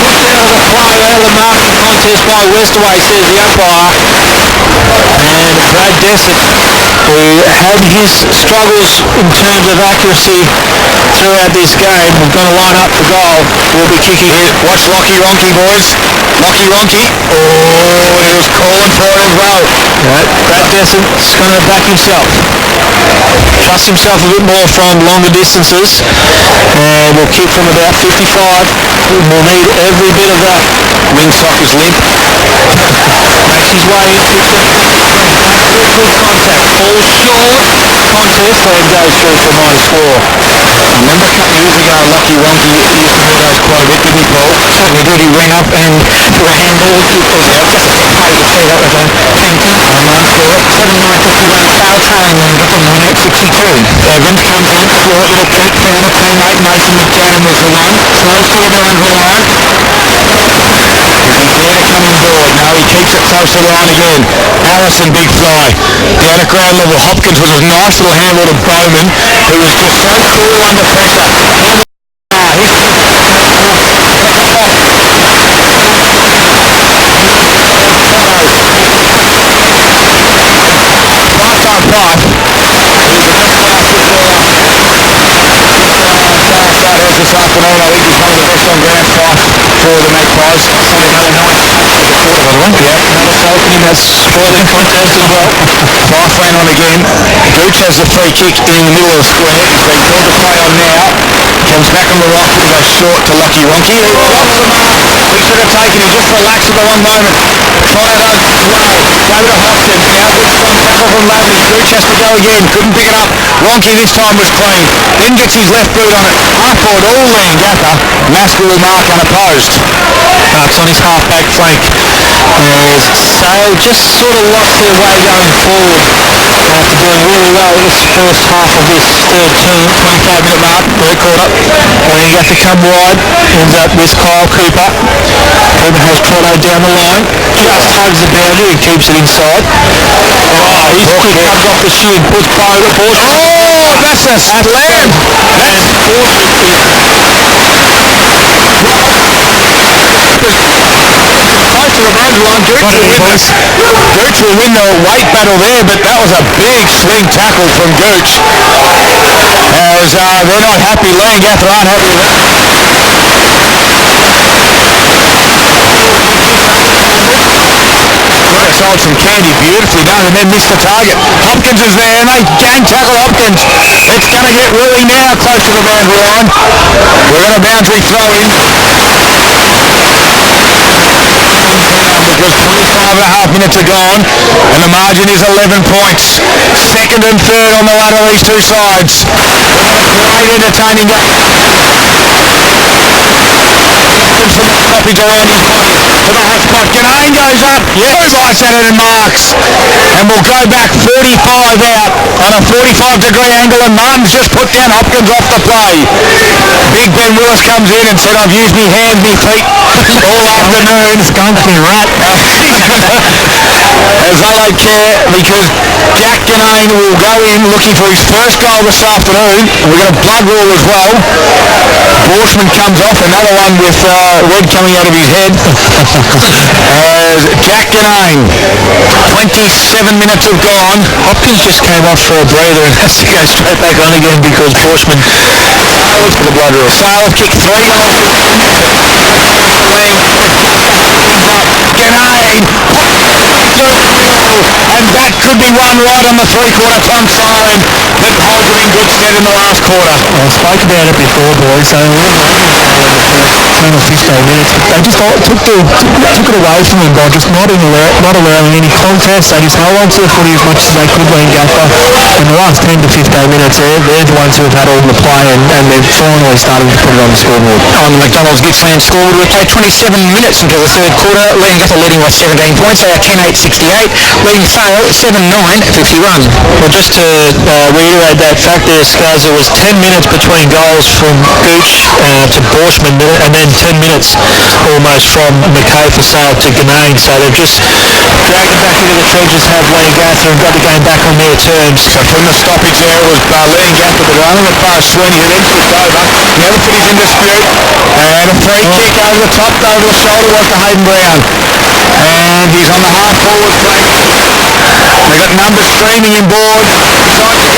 Pushed out of the play, out of the marking contest by Westaway, says the umpire. And Brad Destin, who had his struggles in terms of accuracy throughout this game, we're going to line up the goal. We'll be kicking it. Watch Lockie Ronke, boys. Lockie Ronke. Oh, he was calling for it as well. Right. Brad Destin's going to back himself. Trust himself a bit more from longer distances. And we'll kick from about 55. We'll need every bit of that. Wing sock is limp. Makes his way in, kicks it. Good contact. All short. Contest and goes through for -4. I remember a couple of years ago, Lockie Ronke used to do those quite a bit, didn't he, Paul? Certainly did. He ran up and threw a handball. It was just a bit hard to see. That was a fantastic run for it. 79.51 foul trailing on Gippsland 98.62. Evans comes in, short little kick, found a teammate. Mason McJam was the one. Throws to the boundary line. He's there to come on board. No, he keeps it close to the line again. Harrison, big fly. Down at ground level, Hopkins with a nice little handball to Bowman, who was just so cool under pressure. Lifetime pipe. He's a class footballer. Southwest this afternoon, I think he's one of the best on ground five for the Magpies. Another night. Yeah, another Falcon that's for the contest as well. Fife ran on again. Gooch has the free kick in the middle of the square. He's been called to play on now. Comes back on the right to go short to Lockie Ronke. He drops the mark. He should have taken him. Just relaxed at the one moment. Tried out play. Gave it to Hopkins. Now good strong tackle from Lovely. Gooch has to go again. Couldn't pick it up. Ronke this time was clean. Then gets his left boot on it. Half forward all Leongatha. Maskell will mark unopposed. It's on his half-back flank. Sale just sort of lost their way going forward after doing really well in this first half of this third term. 25-minute mark, third quarter. Leongatha come wide, ends up with Kyle Cooper. Cooper has Trotto down the line, just hugs the boundary and keeps it inside. Oh, his kick comes off the shin, puts Porter. Oh, that's a slam! And Porter is close to the boundary line. Gooch will win the weight battle there, but that was a big swing tackle from Gooch. As they're not happy, Leongatha aren't happy with that. Sold some candy, beautifully done, and then missed the target. Hopkins is there, and they gang tackle Hopkins. It's going to get really now close to the boundary line. We're going to boundary throw in. Because 25 and a half minutes are gone, and the margin is 11 points. Second and third on the ladder, these two sides. Great entertaining game. From the stoppage around his body to the half spot. Ganane goes up. Yes. Bites at it and marks. And we'll go back 45 out on a 45-degree angle, and Martin's just put down Hopkins off the play. Big Ben Willis comes in and said, I've used me hands, me feet all afternoon. Skunk me rat. as they don't care, because Jack Ganane will go in looking for his first goal this afternoon. We're going to blood rule as well. Borsman comes off, another one with red coming out of his head. As Jack Ganane, 27 minutes have gone. Hopkins just came off for a breather and has to go straight back on again because Borsman Sales for the blood rule. Sales kick 3 goals. Ganane, and that could be one right on the three-quarter pump siren that holds it in good stead in the last quarter. I spoke about it before, boys. So we were running the final 15 minutes. They just took it away from him by just not allowing any contest. They just held on to the footy as much as they could, Leongatha. In the last 10 to 15 minutes, they're the ones who have had all the play, and they're finally starting to put it on the scoreboard. On the McDonald's Gippsland scoreboard, we've played 27 minutes into the third quarter. Leongatha leading by 17 points. They are 10-8-68. Leading Sale 7-9-51. Well, just to reiterate that fact there, Scars, it was 10 minutes between goals from Gooch to Borsman, and then 10 minutes almost from McKay for Sale to Ganane. So they've just dragged it back into the trenches, have Leongatha, and got the game back on their terms. So from the stoppage there, it was Leongatha that running it past Sweeney, who then took over. Never put his in dispute. And a free kick over the top, over the shoulder was to Hayden Brown. And he's on the half-forward flank. They got numbers streaming inboard. Decides to go.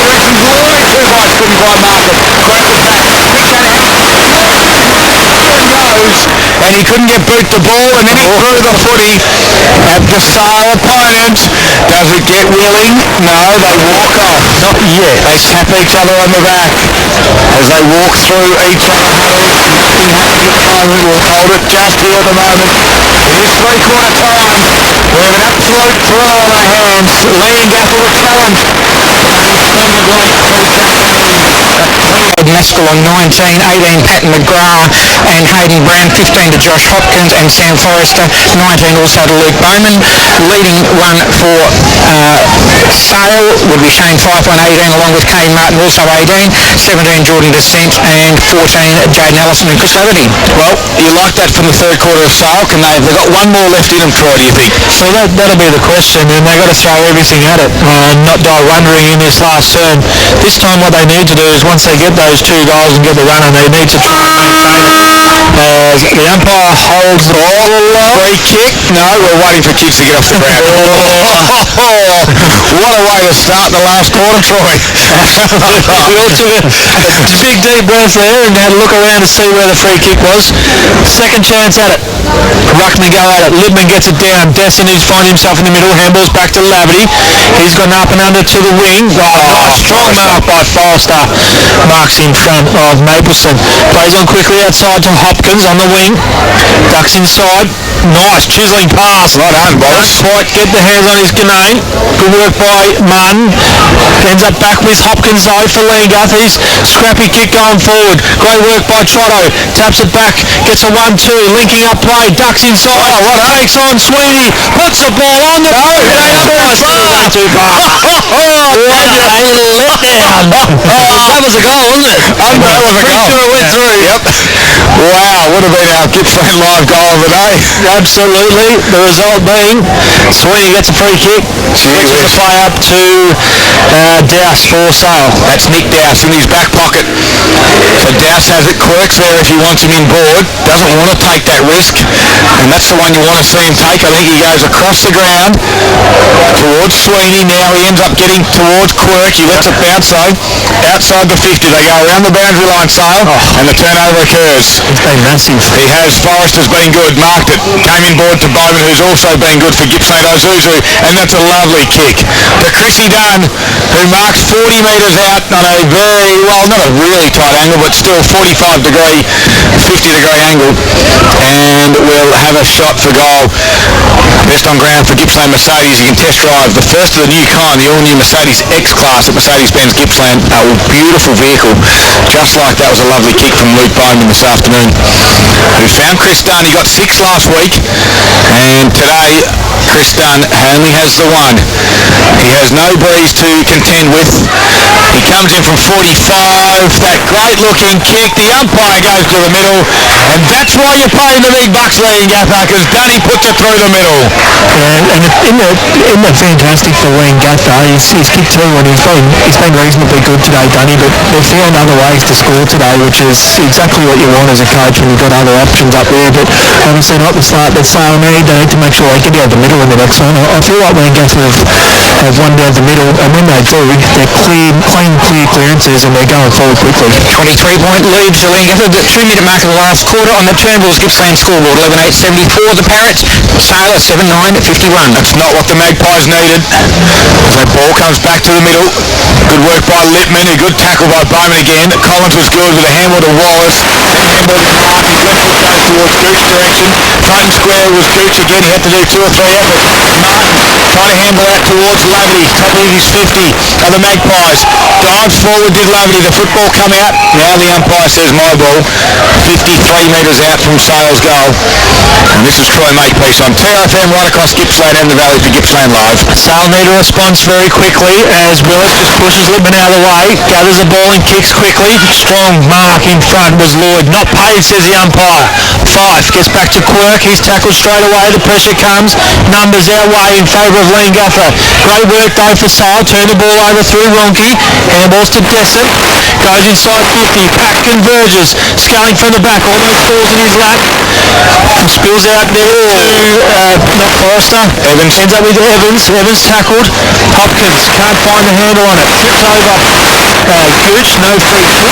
Directions Lloyd. Two guys couldn't quite mark it. Break it back. Nick Shanahan. Goes. And he couldn't get boot the ball, and then he threw the footy at the Sale opponent. Does it get willing? No, they walk off. Not yet. They tap each other on the back as they walk through each other huddles. Nothing happening at the moment. We'll hold it just here at the moment. It is three-quarter time. We have an absolute thrill on our hands. Leongatha with talent. Maskell 19, 18 Pat McGrath and Hayden Brown, 15 to Josh Hopkins and Sam Forrester, 19 also to Luke Bowman. Leading one for Sale would be Shane Fife on 18 along with Kane Martin also 18, 17 Jordan Descent and 14 Jaden Allison and Chris Laverty. Well, you like that from the third quarter of Sale. They've got one more left in them, Troy, do you think? So that'll be the question, and they've got to throw everything at it, not die wondering in this last term. This time what they need to do is once they get those 2 goals and get the runner, they need to try and maintain it. The umpire holds the ball. Free kick. No, we're waiting for kids to get off the ground. What a way to start the last quarter, Troy. We all took a big deep breath there and had a look around to see where the free kick was. Second chance at it. Ruckman go at it. Libman gets it down. Destinies finds himself in the middle. Handballs back to Laverty. He's gone up and under to the wing. Strong mark by Forrester. Marks in front of Mapleson. Plays on quickly outside to Hopkins on the wing. Ducks inside. Nice chiselling pass. Right on, boys. Quite get the hands on his Ganane. Good work by Martin. Ends up back with Hopkins though for Leongatha. Scrappy kick going forward. Great work by Trotto. Taps it back. Gets a 1-2. Linking up play. Ducks inside. Takes on Sweeney. Puts the ball on the too far. What a letdown. That was a goal, wasn't it? That was a goal. Pretty sure it went through. Yep. Wow, would have been our Gippsland live goal of the day. Absolutely. The result being Sweeney gets a free kick. Switches the play up to Douse for Sale. That's Nick Douse in his back pocket. So Douse has it. Quirks there if he wants him in board. Doesn't want to take that risk. And that's the one you want to see him take. I think he goes across the ground towards Sweeney. Now he ends up getting towards Quirk. He lets it bounce though. Outside the 50. They go around the boundary line, Sale. And the turnover occurs. It's been massive. He has. Forrester's been good. Marked it. Came in board to Bowman, who's also been good for Gippsland Ozuzu. And that's a lovely kick to Chrissy Dunn, who marks 40 metres out on a very, well, not a really tight angle, but still 50 degree angle. And will have a shot for goal. Best on ground for Gippsland Mercedes. You can test drive the first of the new kind, the all-new Mercedes X-Class at Mercedes-Benz Gippsland. A beautiful vehicle. Just like that was a lovely kick from Luke Bowman this afternoon, who found Chris Dunn. He got 6 last week, and today Chris Dunn only has the one. He has no breeze to contend with. He comes in from 45, that great looking kick. The umpire goes to the middle, and that's why you're paying the big bucks, Leongatha, because Dunny puts it through the middle. And isn't that fantastic for Leongatha? He's kicked two and he's been reasonably good today, Dunny, but they've found other ways to score today, which is exactly what you want as a coach when you've got other options up there. But obviously not the start that Sale need. They need to make sure they get down the middle in the next one. I feel like Leongatha have won down the middle, and when they do, they're clear clearances and they're going forward quickly. 23-point lead for Leongatha. The 2-minute mark of the last quarter on the Turnbull's Gippsland scoreboard. 11-8-74. The Parrots sail at 7-9-51. That's not what the Magpies needed. That ball comes back to the middle. Good work by Lippman. A good tackle by Bowman again. Collins was good with a handball to Wallace. Handball to Mark. His left foot goes towards Gooch direction. Front square was Gooch again. He had to do 2 or 3 efforts. Martin trying to handle out towards Laverty. Top of his 50 of the Magpies. Dives forward, did Laverty. The football come out. Now the umpire says my ball. 53 metres out from Sale's goal. And this is Troy Makepeace on TRFM right across Gippsland and the Valley for Gippsland Live. Sale need a response very quickly as Willis just pushes Lippman out of the way, gathers the ball and kicks quickly. Strong mark in front was Lloyd. Not paid, says the umpire. Fife gets back to Quirk. He's tackled straight away. The pressure comes. Numbers our way in favour of Leongatha. Great work though for Sale. Turn the ball over through Ronke. Handballs to Dessert. Goes inside 50. Pack converges. Sculling from the back. Almost falls in his lap. Spills out there to not Forrester. Evans ends up with Evans. Evans tackled. Hopkins can't find the handle on it. Flips over. Gooch, no free kick.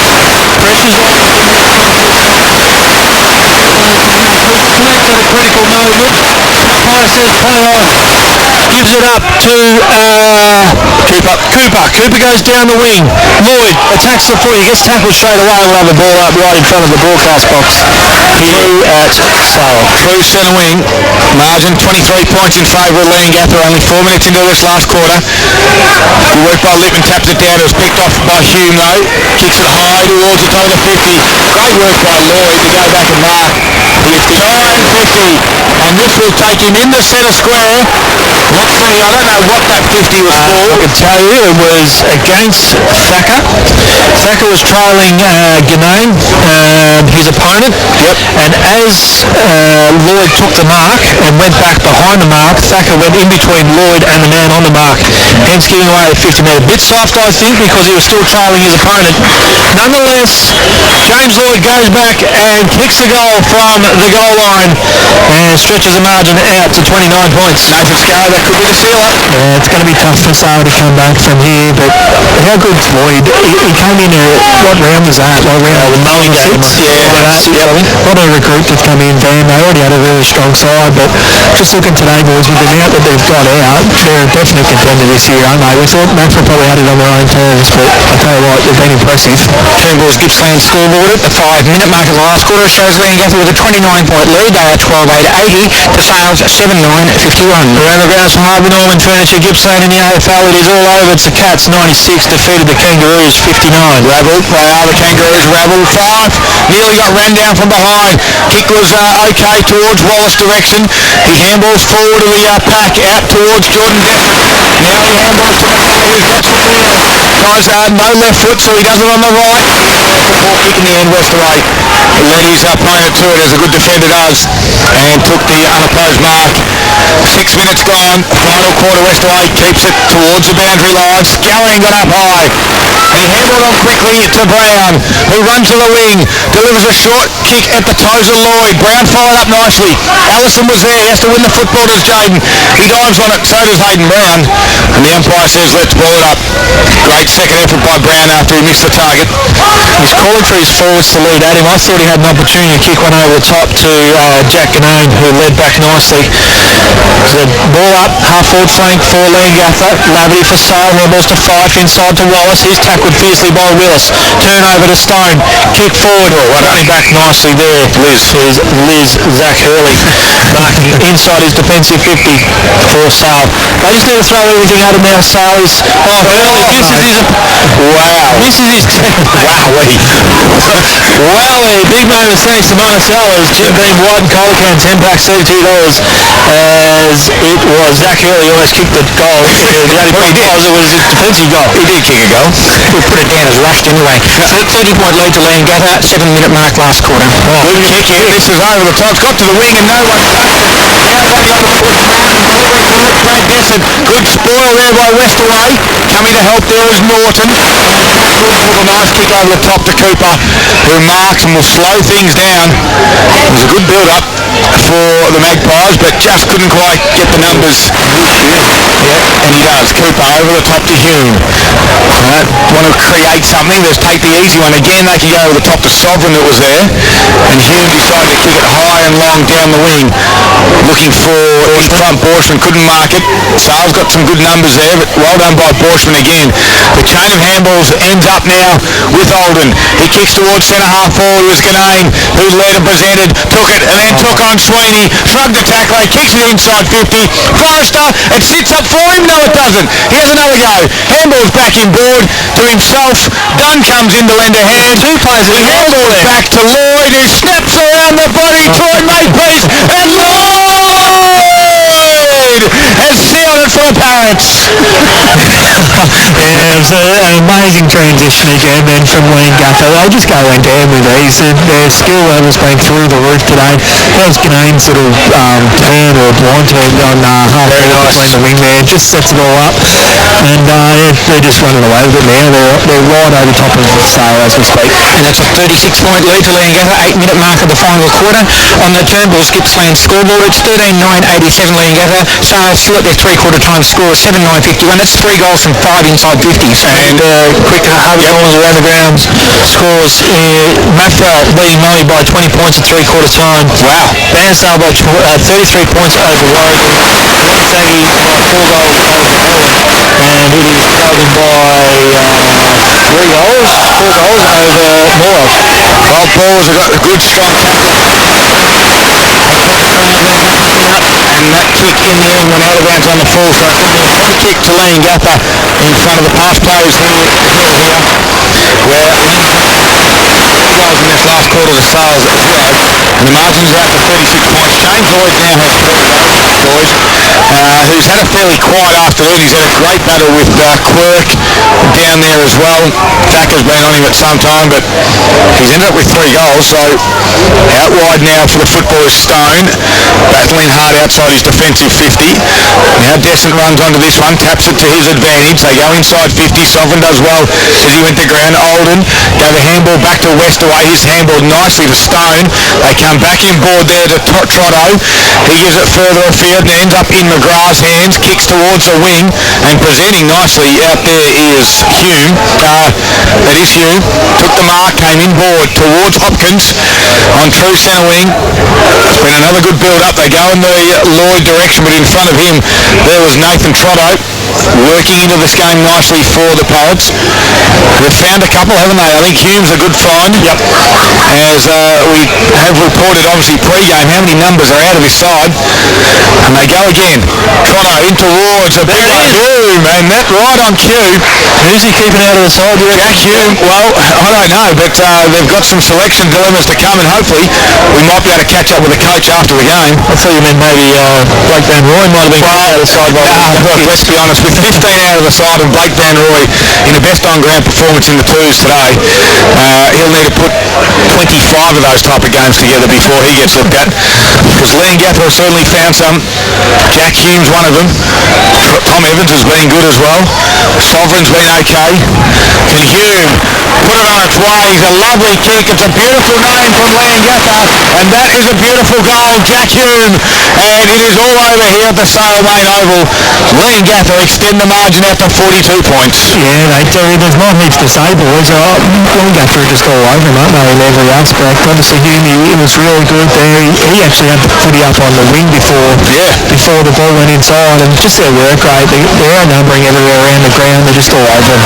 Pressure's on. Connect at a critical moment. Umpire says play on. Gives it up to Cooper. Cooper goes down the wing. Lloyd attacks the foot. He gets tackled straight away. We'll have the ball up right in front of the broadcast box. Through at Sale. Through centre wing. Margin 23 points in favour of Leongatha. Only 4 minutes into this last quarter. Good work by Lippman. Taps it down. It was picked off by Hume though. Kicks it high towards the top of the 50. Great work by Lloyd to go back and mark. He's behind 50. And this will take him in the centre square. Let's see. I don't know what that 50 was for. I can tell you it was against Thacker. Thacker was trailing Ganane, his opponent. Yep. And as Lloyd took the mark and went back behind the mark, Thacker went in between Lloyd and the man on the mark, hence giving away the 50 metre. Bit soft, I think, because he was still trailing his opponent. Nonetheless, James Lloyd goes back and kicks the goal from the goal line and stretches the margin out to 29 points. Nathan Scarrow, that could be the sealer. It's going to be tough for Sale to come back from here, but how good's Lloyd? He came in what round was that? What round? The Mulling games. What a recruit that's come in, Van. They already had a really strong side, but just looking today, boys, with the amount that they've got out, they're a definite contender this year, aren't they? We thought Maxwell probably had it on their own terms, but I tell you what, they've been impressive. Turnbull's Gippsland scoreboard at the 5-minute mark of the last quarter shows Leongatha with a 29-point lead. They are 12-8-80 to Sales 7-9-51. Around the grounds from Harvey Norman Furniture, Gippsland in the AFL, it is all over. It's the Cats 96, defeated the Kangaroos 59. Rabble, they are the Kangaroos. Rabble, Fife nearly got ran down from behind. Kick was okay towards Wallace direction. He handballs forward to the pack out towards Jordan Dessert. Now he handballs to McCullough, who's got some wheels. Tries no left foot, so he does it on the right. Football kick in the end, Westaway. Led his opponent to it, as a good defender does, and took the unopposed mark. 6 minutes gone. Final quarter, Westaway keeps it towards the boundary line. Scallon got up high. He handled on quickly to Brown, who runs to the wing, delivers a short kick at the toes of Lloyd. Brown followed up nicely. Allison was there. He has to win the football, does Jaden. He dives on it, so does Hayden Brown. And the umpire says, let's ball it up. Great second effort by Brown after he missed the target. He's calling for his forwards to lead at him. I thought he had an opportunity to kick one over the top to Jack Ganane, who led back nicely. The ball up, half-forward flank for Leongatha. Laverty for Sale, handballs to Fife, inside to Wallace. He's tackled fiercely by Willis. Turnover to Stone. Kick forward. Running back nicely there. Liz Zach Hurley marking inside his defensive 50 for Sale. They just need to throw everything at him now. Sale is Hurley misses his... Wow. Misses his... Wowee. Wowee. Big moment thanks to Monticello's. Jim Beam White and Cola Can, $10 $32 as it was Zach Hurley almost kicked the goal. The only problem was it was his defensive goal. He did kick a goal. We'll put it down as rushed anyway. 30-point lead to Leongatha, 7-minute mark last quarter. Good kick here. This is over the top. It's got to the wing and no one touched it. Now back on the foot. Brad Desson. Good spoil there by Westaway. Coming to help there is Norton. With a nice kick over the top to Cooper, who marks and will slow things down. It was a good build-up for the Magpies, but just couldn't quite get the numbers. Yeah, and he does. Cooper over the top to Hume. Right, want to create something. Let's take the easy one. Again, they can go over the top to Sovereign that was there. And Hume decided to kick it high and long down the wing. Looking for in front Borshman. Couldn't mark it. Sale's got some good numbers there, but well done by Borshman again. The chain of handballs ends up now with Olden. He kicks towards centre half forward. It was Ganane who led and presented, took it, and then took on Sweeney. Shrugged the tackle, he kicks it inside 50. Forrester, it sits up for him. No, it doesn't. Here's another go. Handball's back in board to himself. Dunn comes in to lend a hand. Two players. The handball's back to Lloyd, who snaps around the body. Troy Makepeace, and Lloyd has sealed it for the Parrots. Yeah, it was an amazing transition again then from Leongatha. They just go in down with these. Their skill level's been through the roof today. That was Ganane's sort of turn or blind turn on halfway between the wing there. Just sets it all up. And they're just running away with it now. They're right over top of Sale as we speak. And that's a 36-point lead to Leongatha, 8-minute mark of the final quarter. On the Turnbull's Gippsland scoreboard, it's 13-9-87 Leongatha. Sale still at their three-quarter time score, 7-9-51. That's 3 goals from 5 inside 50s. And quick Harvey Collins around the ground scores. Maffrell leading Molly by 20 points at three-quarter time. Wow. Bansdale by 33 points over Warwick. Saggy by 4 goals over Holland. And it is Calvin by 4 goals over Moore. Well, Paul's got a good strong tackle. And that kick in the end went out of bounds on the full, so it's going to be a free kick to Leongatha in front of the pass players here, where goals in this last quarter to Sales at 0, and the margins are out to 36 points. James Lloyd now has 3 goals, who's had a fairly quiet afternoon. He's had a great battle with Quirk down there as well. Thacker's been on him at some time, but he's ended up with 3 goals, so out wide now for the footballers Stone, battling hard outside his defensive 50. Now Descent runs onto this one, taps it to his advantage. They go inside 50. Sovereign does well as he went to ground. Olden gave a handball back to Westaway. He's handballed nicely to Stone. They come back in board there to Trotto. He gives it further afield and ends up in McGrath's hands. Kicks towards the wing and presenting nicely out there is Hume. That is Hume. Took the mark, came in board towards Hopkins on true centre wing. It's been another good build-up. They go in the Lloyd direction, but in front of him there was Nathan Trotto working into this game nicely for the Parrots. They've found a couple, haven't they? I think Hume's a good find. Yep. As we have reported, obviously pre-game, how many numbers are out of his side. And they go again. Trotto in towards a big Hume, and that right on cue. Who's he keeping out of the side? Jack Hume. Well, I don't know, but they've got some selection dilemmas to come, and hopefully we might be able to catch up with the coach after the game. I thought you meant maybe Blake Van Roy might have been out of the side. Look, let's be honest, with 15 out of the side and Blake Van Roy in a best on-ground performance in the twos today, he'll need to put 25 of those type of games together before he gets looked at, because Leongatha has certainly found some. Jack Hume's one of them. Tom Evans has been good as well. Sovereign's been okay. Can Hume put it on its way? He's a lovely kick. It's a beautiful name from Leongatha, and that is a beautiful goal, Jack Hume. And it is all over here at the Sale Main Oval. Leongatha extend the margin out to 42 points. Yeah, there's not heaps to say, boys. Leongatha are just all over him, aren't they, in every aspect. Obviously, Hume, he was really good there. He actually had the footy up on the wing before the ball went inside, and just their work great. They're outnumbering everywhere around the ground. They're just all over them.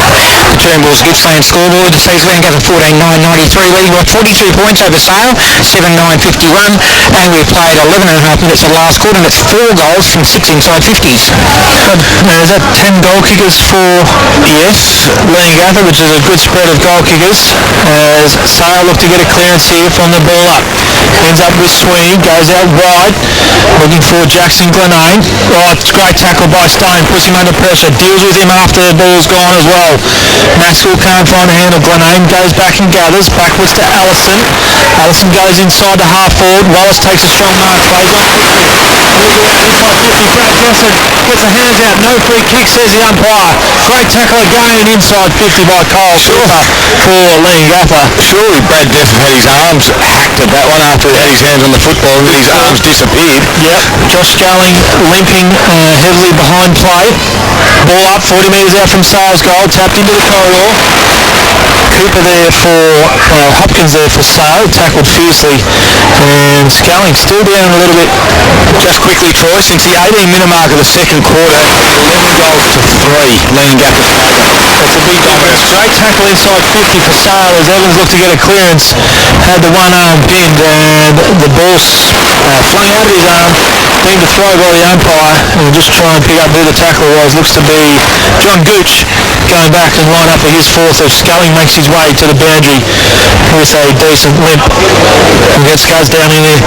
The Turnbull's Gippsland scoreboard sees Leongatha 14-9-93 leading by 42 points over Sale, 7-9-51, and we've played 11 and a half minutes of the last quarter, and it's 4 goals from 6 inside 50s. Now, is that 10 goal kickers for... Yes, Leongatha, which is a good spread of goal kickers, as Sale look to get a clearance here from the ball up. Ends up with Sweeney, goes out wide, looking for Jackson Glenane. Oh, it's a great tackle by Stone, puts him under pressure, deals with him after the ball's gone as well. Maxwell can't find a handle. Glenane goes back and gathers, backwards to Allison. Allison goes inside to half forward. Wallace takes a strong mark, plays on quickly. Inside 50, Brad Desson gets the hands out, no free kick, says the umpire. Great tackle again inside 50 by Kyle Silver for Leongatha. Surely Brad Desson had his arms hacked at that one after he had his hands on the football and his arms disappeared. Yep, Josh Sculling limping heavily behind play. Ball up 40 metres out from Sale's goal, tapped into the corridor. Cooper there for Hopkins there for Sale, tackled fiercely, and Sculling still down a little bit. Just quickly, Troy, since the 18-minute mark of the second quarter, 11 goals to 3, Leongatha's favour. That's a big dominance. Great tackle inside 50 for Sale as Evans looked to get a clearance, had the one arm pinned, and the ball flung out of his arm, deemed a throw by the umpire, and we'll just try and pick up who the tackle was. Looks to be John Gooch going back and line up for his fourth as Sculling makes his way to the boundary with a decent limp. We'll get Scuzz down in there.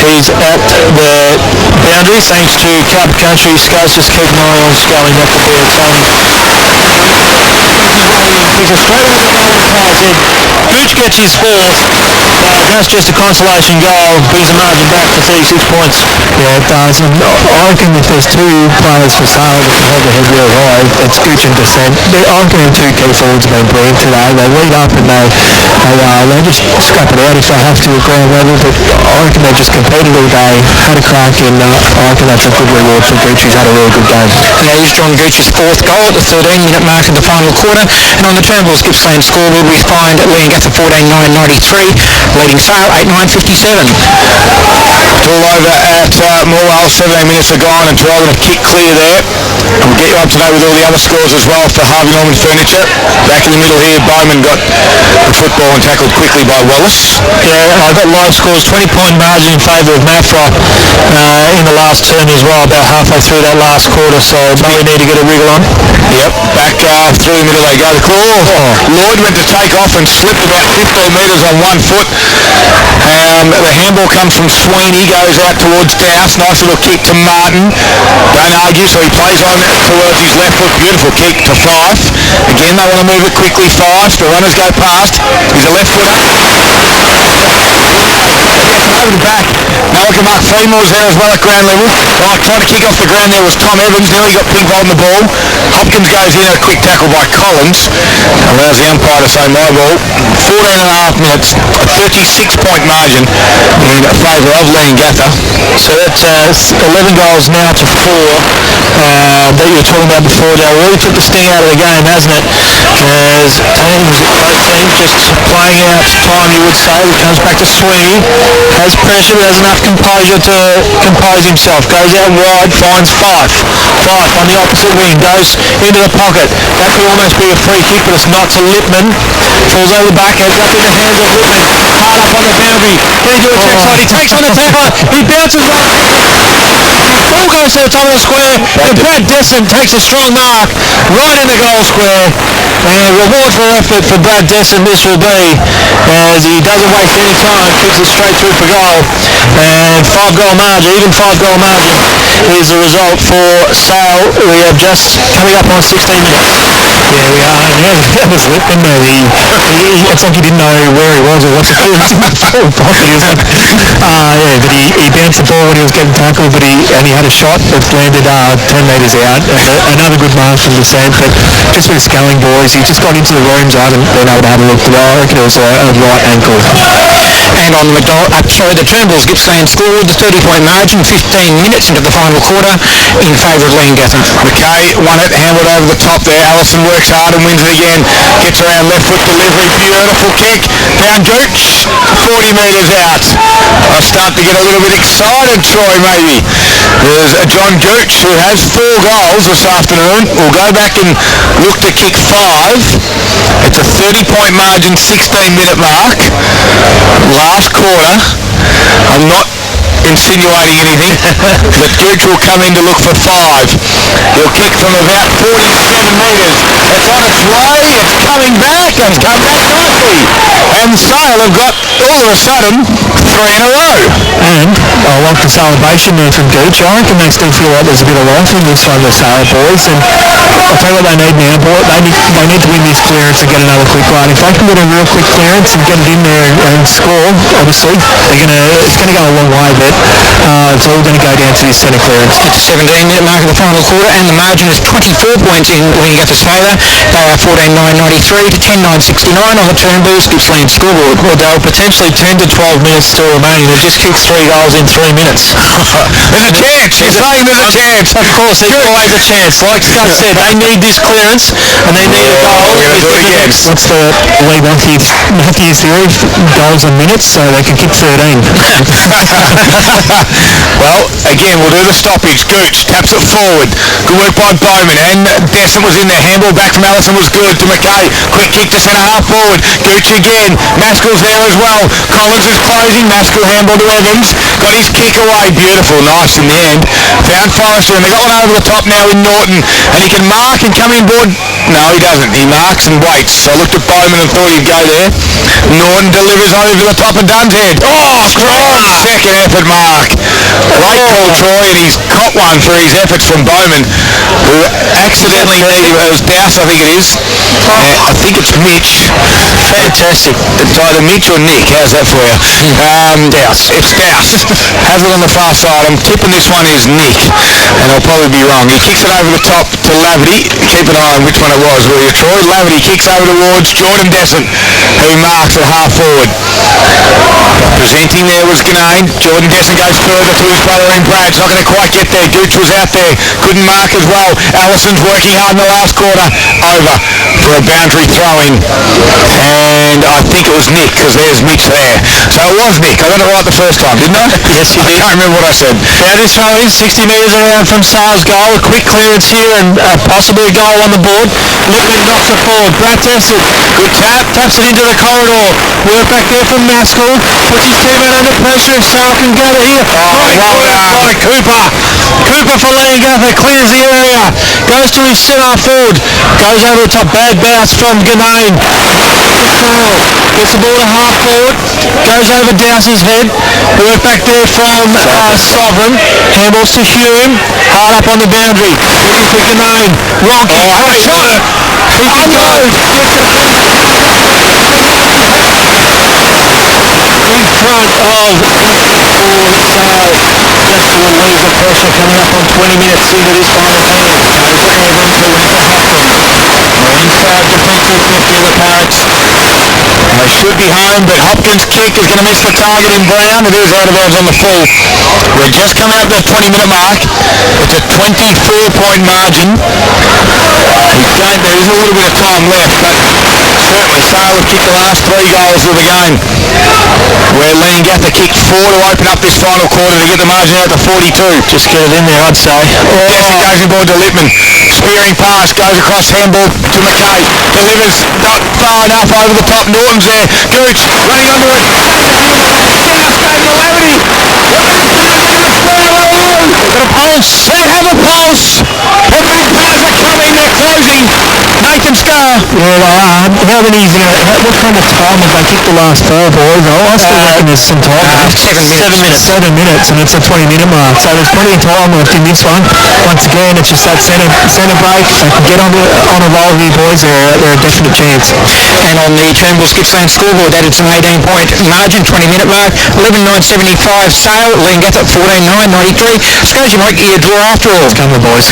He's at the boundary thanks to Cub Country. Scuzz, just keep an eye on Sculling, not to be a Tony. He's a straight over the goal as said. Gooch gets his fourth. That's just a consolation goal, brings the margin back to 36 points. Yeah, it does. And I reckon if there's two players for Sale that can hold the head real high, it's Gooch and Descent. I reckon the two key forwards have been brilliant today. They lead up and they just scrap it out if they have to at ground level, but I reckon they've just competed all day, had a crack, and I reckon that's a good reward for Gooch. He's had a really good game. And that is John Gooch's fourth goal at the 13-minute mark of the final quarter. And on the Turnbull's Gippsland scoreboard, we find Leongatha 14-9-93, leading Sale 8-9-57. It's all over at Morwell, 17 minutes are gone, and Terrell going to kick clear there. We'll get you up to date with all the other scores as well for Harvey Norman Furniture. Back in the middle here, Bowman got the football and tackled quickly by Wallace. Yeah, I've got live scores, 20-point margin in favour of Mafra in the last turn as well, about halfway through that last quarter, so we need to get a wriggle on. Yep, back through the middle they go. The claw. Lloyd went to take off and slipped about 15 metres on one foot. The handball comes from Sweeney, goes out towards Dowse. Nice little kick to Martin. Don't argue, so he plays on towards his left foot. Beautiful kick to Fife. Again, they want to move it quickly. Fife, the runners go past. He's a left footer. Over the back. Now look at Mark Freemore's there as well at ground level. Oh, trying to kick off the ground there was Tom Evans. Nearly got pig on the ball. Hopkins goes in, a quick tackle by Collins. Allows the umpire to say my ball. 14 and a half minutes, a 36-point margin in favour of Leongatha. So that's 11 goals now to 4 that you were talking about before, Joe. Really took the sting out of the game, hasn't it? As both teams just playing out time, you would say. It comes back to Sweeney. Has pressure, but has enough composure to compose himself. Goes out wide, finds Fife. Fife on the opposite wing, goes into the pocket. That could almost be a free kick, but it's not to Lippman. Falls over the back, ends up in the hands of Lippman. Hard up on the boundary. He's to a check side. He takes on the tackler. He bounces right. Ball goes to the top of the square. And Brad Desson takes a strong mark right in the goal square. And reward for effort for Brad Desson this will be, as he doesn't waste any time, kicks it straight through for goal. And 5-goal margin, even 5-goal margin is the result for Sale. We have just coming up on 16 minutes. Yeah, we are. Yeah, that was Lippman there. It's like he didn't know where he was or what to do. Yeah, but he bounced the ball when he was getting tackled, but he had a shot that landed 10 metres out. Another good mark from the sand, but just with Sculling boys, he just got into the rooms. I haven't been able to have a look, but I reckon it was a right ankle. And on the Turnbull's Gippsland scored the 30-point margin, 15 minutes into the final quarter in favour of Leongatha. McKay won it, handled over the top there. Allison worked works hard and wins it again. Gets around left foot delivery, beautiful kick. Down Gooch, 40 metres out. I start to get a little bit excited, Troy, maybe. There's a John Gooch who has 4 goals this afternoon. We'll go back and look to kick 5. It's a 30-point margin, 16-minute mark. Last quarter. I'm not insinuating anything, but Gooch will come in to look for 5. He'll kick from about 47 metres. It's on its way, it's coming back, it's come back nicely. And Sale have got, all of a sudden, 3 in a row. And I like the celebration there from Gooch. I reckon they still feel like there's a bit of life in this one, the Sale boys. And I'll tell you what they need now, boy. They need to win this clearance and get another quick one. If they can get a real quick clearance and get it in there and score, obviously, it's going to go a long way, but it's all going to go down to this centre clearance. It's a 17-minute mark of the final quarter, and the margin is 24 points in Leongatha's favour. They are 14.993 to 10.969 on the Turnbulls Gippsland scoreboard. Well, they'll potentially 10 to 12 minutes still remaining. They've just kicked 3 goals in 3 minutes. There's a chance. You're saying there's a chance. Of course, there's always a chance. Like Scott said, they need this clearance and they need a goal. We're going to do it again. What's the Lee Matthews theory? Goals and minutes, so they can kick 13. Well, again, we'll do the stoppage. Gooch taps it forward. Good work by Bowman, and Descent was in there. Handball back from Allison was good to McKay. Quick kick to centre half forward. Gooch again. Maskell's there as well. Collins is closing. Maskell handball to Evans. Got his kick away. Beautiful. Nice in the end. Found Forrester, and they got one over the top now in Norton. And he can mark and come in board. No, he doesn't. He marks and waits. So I looked at Bowman and thought he'd go there. Norton delivers over the top of Dunshead. Oh, strong second effort mark. Great call, Troy, and he's caught one for his efforts from Bowman, who accidentally needed, it was Douse, I think it is. I think it's Mitch. Fantastic. It's either Mitch or Nick. How's that for you? Douse. It's Douse. Has it on the far side. I'm tipping this one is Nick, and I'll probably be wrong. He kicks it over the top to Laverty. Keep an eye on which one it was, will you, Troy? Laverty kicks over towards Jordan Descent, who marks at half forward. Presenting there was Ganane. Jordan Descent goes further to his brother in Brad's. Not going to quite get there. Gooch was out there. Couldn't mark as well. Allison's working hard in the last quarter. Over for a boundary throw-in. And I think it was Nick, because there's Mitch there. So it was Nick. I got it right the first time, didn't I? Yes, you did. I can't remember what I said. Now this throw in 60 metres around from Sale's goal. A quick clearance here and possibly a goal on the board. Lippman knocks it forward. Brad Tessel. Good tap. Taps it into the corridor. Work back there from Maskell. Puts his teammate under pressure if Sale can gather here. Well done by Cooper. Cooper for Leongatha. Clears the area. Goes to his centre forward. Goes over the top. Bad bounce from Ganane. Gets the ball to half forward. Goes over Dowse's head. Work back there from Sovereign. Handballs to Hume. Hard up on the boundary. Looking for Ganane. Wrong kick. Oh, he shot it. He can go. In front of Sale. Just to relieve the pressure coming up on 20 minutes into this final quarter. Goes to Evans, who went to Hopkins. We're inside defensive 50 of the Parrots. They should be home, but Hopkins' kick is going to miss the target in Brown. It is out of bounds on the full. We're just coming up to the 20-minute mark. It's a 24-point margin. There is a little bit of time left, but certainly Sale have kicked the last 3 goals of the game. Where Leongatha kicked 4 to open up this final quarter to get the margin out to 42. Just get it in there, I'd say. Dessie goes inboard to Lippman. Spearing pass, goes across handball to McKay. Delivers not far enough over the top. Norton's there. Gooch running under it. Douse going to Laverty. They've got a pulse. They have a pulse. The Magpies are coming. They're closing. Nathan Scar. Well, how many, what kind of time have they kicked the last 4, boys? I still reckon there's some time. 7 minutes. 7 minutes, and it's a 20-minute mark, so there's plenty of time left in this one. Once again, it's just that centre break. If they can get on a roll here, boys, they're a definite chance. And on the Turnbulls Gippsland scoreboard, that it's an 18-point margin, 20-minute mark, 11.975 Sale, Leongatha 14.993. Suppose you might get your draw after all. Let's come on, boys.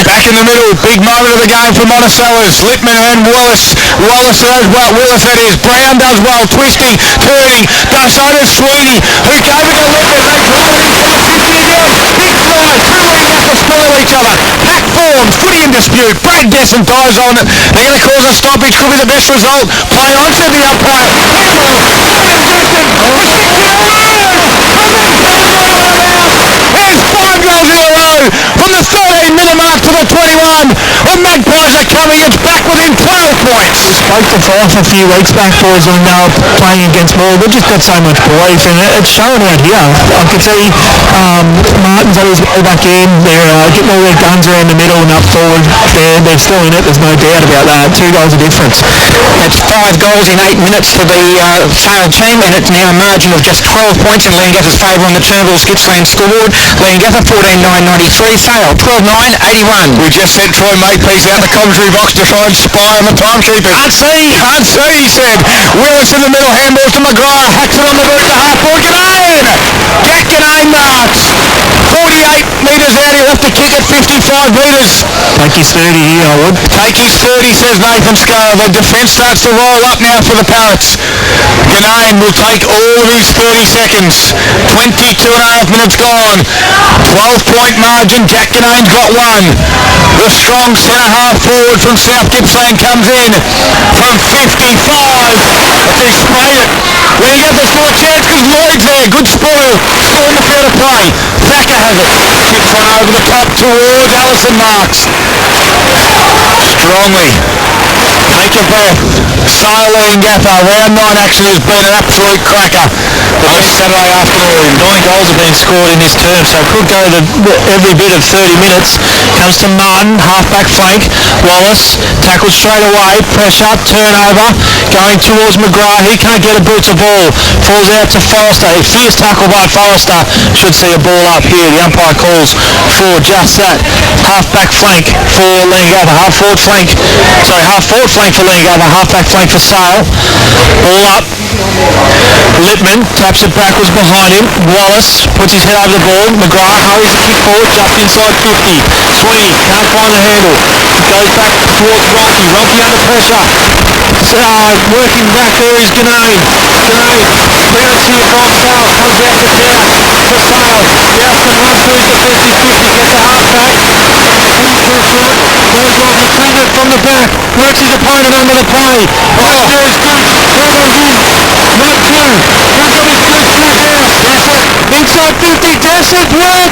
Back in the middle, big moment of the game for Monticello's. Lippman and Willis. Willis does well. Willis, that is. Brown does well. Twisting, turning. Does over Sweeney, who gave it to Lippman. They drive it into the 50 again. Big try. 2 Leongatha spoil each other. Pack 4. forms. Footy in dispute. Brad Desson dives on it. They're going to cause a stoppage. Could be the best result. Play on, said the umpire. There's 5 goals in a row from the 13-minute mark to the 21. The Magpies are coming. It's back within 12 points. We spoke to Forth a few weeks back, boys, when they were playing against Moore. They've just got so much belief, and it's showing out here. I can see Martin's on his way back in. They're getting all their guns around the middle and up forward. They're still in it. There's no doubt about that. 2 goals of difference. That's 5 goals in 8 minutes for the Sale team, and it's now a margin of just 12 points in Leongatha's favour on the Turnbull's Gippsland scoreboard. Leongatha 14-9-93, Sale 12-9-81. We just sent Troy Makepeace out the commentary box to try and spy on the timekeepers. Can't see, he said. Willis in the middle, handballs to McGrath, hacks it on the boot to half-forward. Ganane! Jack Ganane marks. 48 metres out, he'll have to kick it 55 metres. Take his 30 here, I would. Take his 30, says Nathan Scale. The defence starts to roll up now for the Parrots. Ganane will take all of his 30 seconds. 22 and a half minutes gone. 12-point margin. Jack Ganane's got one. The strong centre-half forward from South Gippsland comes in from 55. He sprayed it. Leongatha's got a chance because Lloyd's there. Good spoil. Still in the field of play. Thacker has it. Chips one over the top towards Allison Marks. Strongly. Take a breath. Sale Leongatha. Round 9 action has been an absolute cracker. On Saturday afternoon. 9 goals have been scored in this term, so it could go to every bit of 30 minutes. Comes to Martin, half-back flank. Wallace tackled straight away. Pressure, turnover. Going towards McGrath. He can't get a boot to ball. Falls out to Forrester. A fierce tackle by Forrester. Should see a ball up here. The umpire calls for just that. Half-back flank for Leongatha. Half-forward flank. Sorry, half-forward flank for Leongatha. Half-back flank for Sale. Ball up. Lippman taps it backwards behind him. Wallace puts his head over the ball. McGrath hurries the kick forward just inside 50. Sweeney can't find the handle. Goes back towards Rocky. Rocky under pressure. Working back there is Ganane. Ganane bounce here from Sale. Comes out to Douse. To Sale. Douse can run through his defensive 50. Gets a half-back. He's too short. Goes off. He's taking it from the back. Works his opponent under the play. Oh, there's good. There goes in. Not two. Here comes his good shot now. Dassett. Inside 50. Dassett. Work.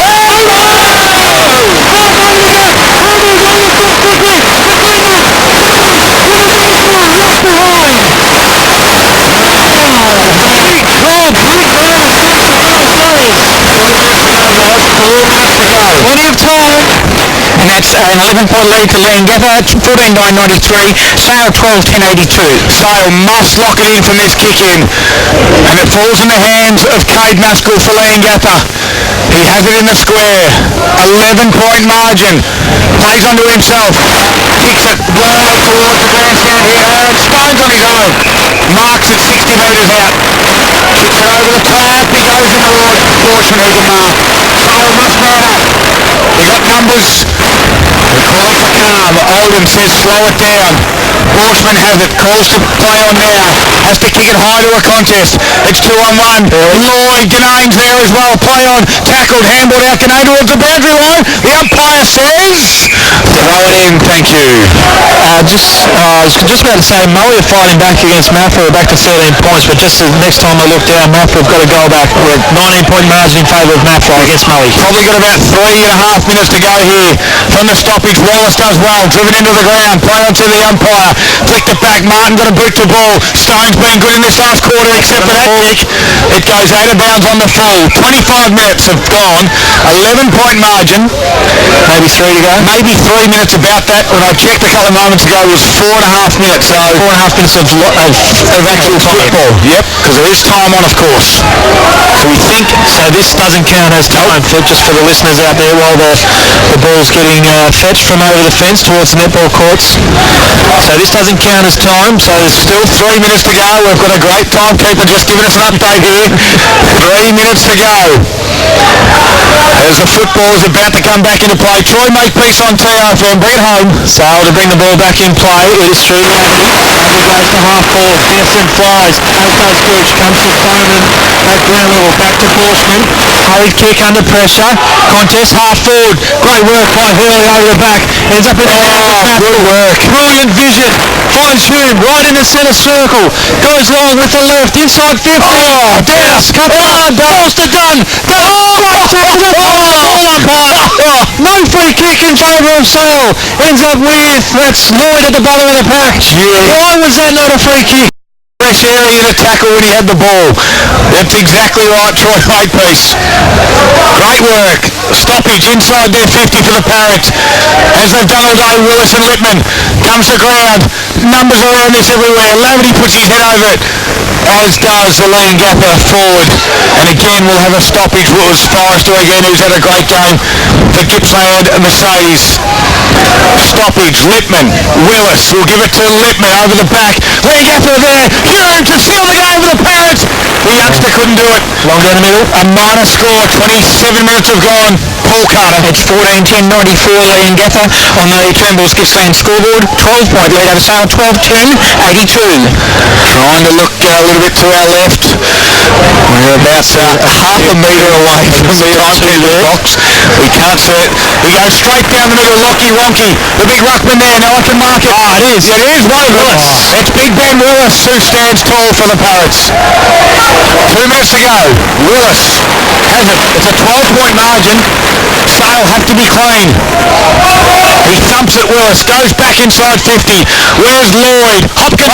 Plenty of time. And that's an 11-point lead to Leongatha, 14-9-93, Sale 12-10-82. Sale must lock it in from this kick-in. And it falls in the hands of Cade Maskell for Leongatha. He has it in the square. 11-point margin. Plays onto himself. Kicks it well towards the grandstand here. Aaron Stone's on his own. Marks it 60 metres out. Kicks it over the top. He goes in the right portion. He's a mark. Sale much better. They got numbers. The call for calm. Oldham says slow it down. Borshman has it. Calls to play on now. Has to kick it high to a contest. It's 2-on-1. Lloyd, Ganane's there as well. Play on. Tackled. Handball out. Ganane towards the boundary line. The umpire says throw it in. Thank you. I was just about to say Murray are fighting back against Maffra. We're back to 13 points, but just the next time I look down, Maffra have got to go back. We're at 19-point margin in favour of Maffra against Murray. Probably got about 3.5 minutes to go here from the stoppage. Wallace does well. Driven into the ground. Play on to the umpire. Flicked it back. Martin got a boot to ball. Stone's been good in this last quarter except for that kick. It goes out of bounds on the full. 25 minutes have gone. 11-point margin. Maybe 3 to go. Maybe 3 minutes, about that. When I checked a couple of moments ago, it was 4.5 minutes. So 4.5 minutes of actual football. Yep, because there is time on, of course. So we think, so this doesn't count as time for just for the listeners out there while the ball's getting fetched from over the fence towards the netball courts. So this doesn't count as time. So there's Still 3 minutes to go. We've got a great timekeeper just giving us an update here. 3 minutes to go. As the football is about to come back into play. Troy Makepeace on TRFM. Bring it home. Sale to bring the ball back in play. It is through Abby. Abby goes to half forward. Desson flies. Has no Scrooge. Comes to Bowman. at ground level. Back to Borshman. Hurried kick under pressure. Contest half forward. Great work by Hurley over the back. Ends up in the good work. Brilliant vision. Finds Hume right in the centre circle. Goes long with the left. Inside 50. Douse. Cut on. Balls to Dunn. No free kick in favour of Sale. Ends up with, that's Lloyd at the bottom of the pack. Why was that not a free kick? Fresh area to tackle when he had the ball. That's exactly right, Troy Makepeace. Great work. Stoppage inside their 50 for the Parrots. As they've done all day, Willis and Lippman comes to ground. Numbers around this everywhere. Laverty puts his head over it, as does the Leongatha forward. And again, we'll have a stoppage. Was Forrester again, who's had a great game for Gippsland and Mercedes. Stoppage, Lippman, Willis will give it to Lippman over the back. Leongatha there, Hume to seal the game for the Parrots. The youngster couldn't do it. Long down the middle. A minor score, 27 minutes have gone. Paul Carter. It's 14-10, 94 Leongatha on the Trembles Gippsland scoreboard. 12-point lead over Sale, 12-10, 82. Trying to look a little bit to our left. We're about half a metre away from the timetable box. We can't see it. He goes straight down the middle. Lockie Wonky, the big ruckman there. Now I can mark it. It is. It is Wade Willis. It's Big Ben Willis who stands tall for the Parrots. 2 minutes to go. Willis has it. It's a 12-point margin. Sale have to be clean. He thumps it, Willis. Goes back inside 50. Where's Lloyd? Hopkins.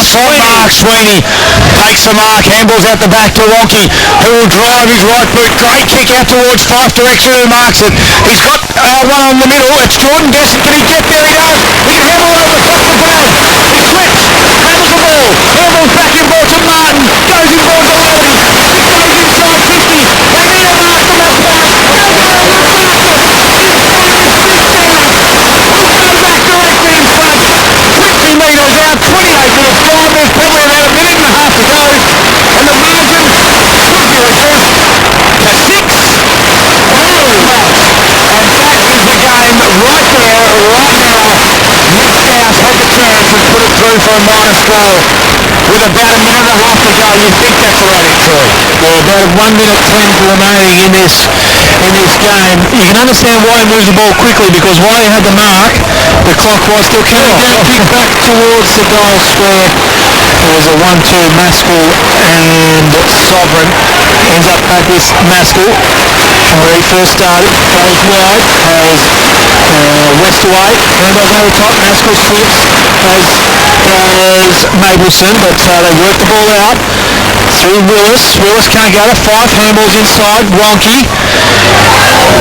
Short mark. Sweeney takes the mark. Handballs out the back to Wonky, who will drive his right boot. Great kick out towards Fife direction, who marks it. He's got one on the middle. It's Jordan Desson. Can he get there? He does. He can handle over the top of the ball. He slips. Handles the ball. Handballs back in ball to Martin. Goes in ball to Laverty. He goes inside 50. They need a mark to that back. Metres out, 28 minutes gone. There's probably about a minute and a half to go, and the margin could be reduced to 6. Really fast. And that is the game right there, right now. Nick Dowse had the chance and put it through for a minor score. With about a minute and a half to go, you think that's right, Troy? Well, about 1 minute 10 remaining in this game. You can understand why he moved the ball quickly, because while he had the mark, the clock was still counting down. Kick back towards the goal square. It was a 1-2 Maskell and Sovereign. Ends up back with Maskell. Where he first started, goes wide, has Westaway, handballs over the top, Maskell slips, as Mabelson, but they work the ball out through Willis. Willis can't get it. Fife handballs inside. Wonky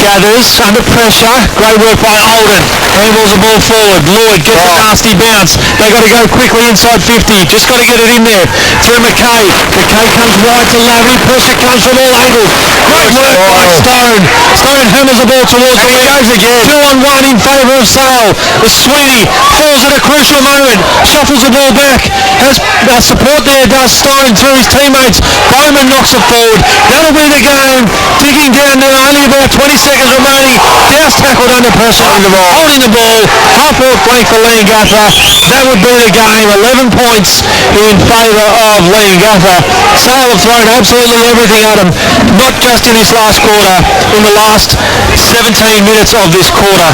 gathers under pressure. Great work by Olden. Handballs the ball forward. Lloyd gets a nasty bounce. They got to go quickly inside 50. Just got to get it in there. Through McKay. McKay comes wide to Laverty. Pressure comes from all angles. Great work by Stone. Stone hammers the ball towards the wing. Goes again. 2-on-1 in favour of Sale. Sweeney falls at a crucial moment. Shuffles the ball back. Has support there, does Stone through his teammates. Bowman knocks it forward. That'll be the game. Digging down now, only about 20 seconds remaining. Douse tackled under pressure. Holding the ball. Half-court blank for Leongatha. That would be the game. 11 points in favour of Leongatha. Sale have thrown absolutely everything at them. Not just in this last quarter. In the last 17 minutes of this quarter.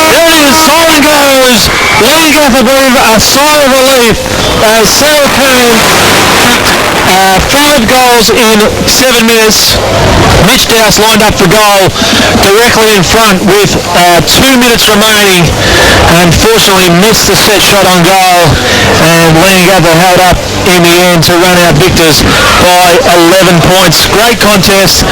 There it is. Siren goes. Leongatha breathe a sigh of relief as Sale came. 5 goals in 7 minutes. Mitch Douse lined up for goal directly in front with 2 minutes remaining. Unfortunately missed the set shot on goal, and Leongatha held up in the end to run out victors by 11 points. Great contest.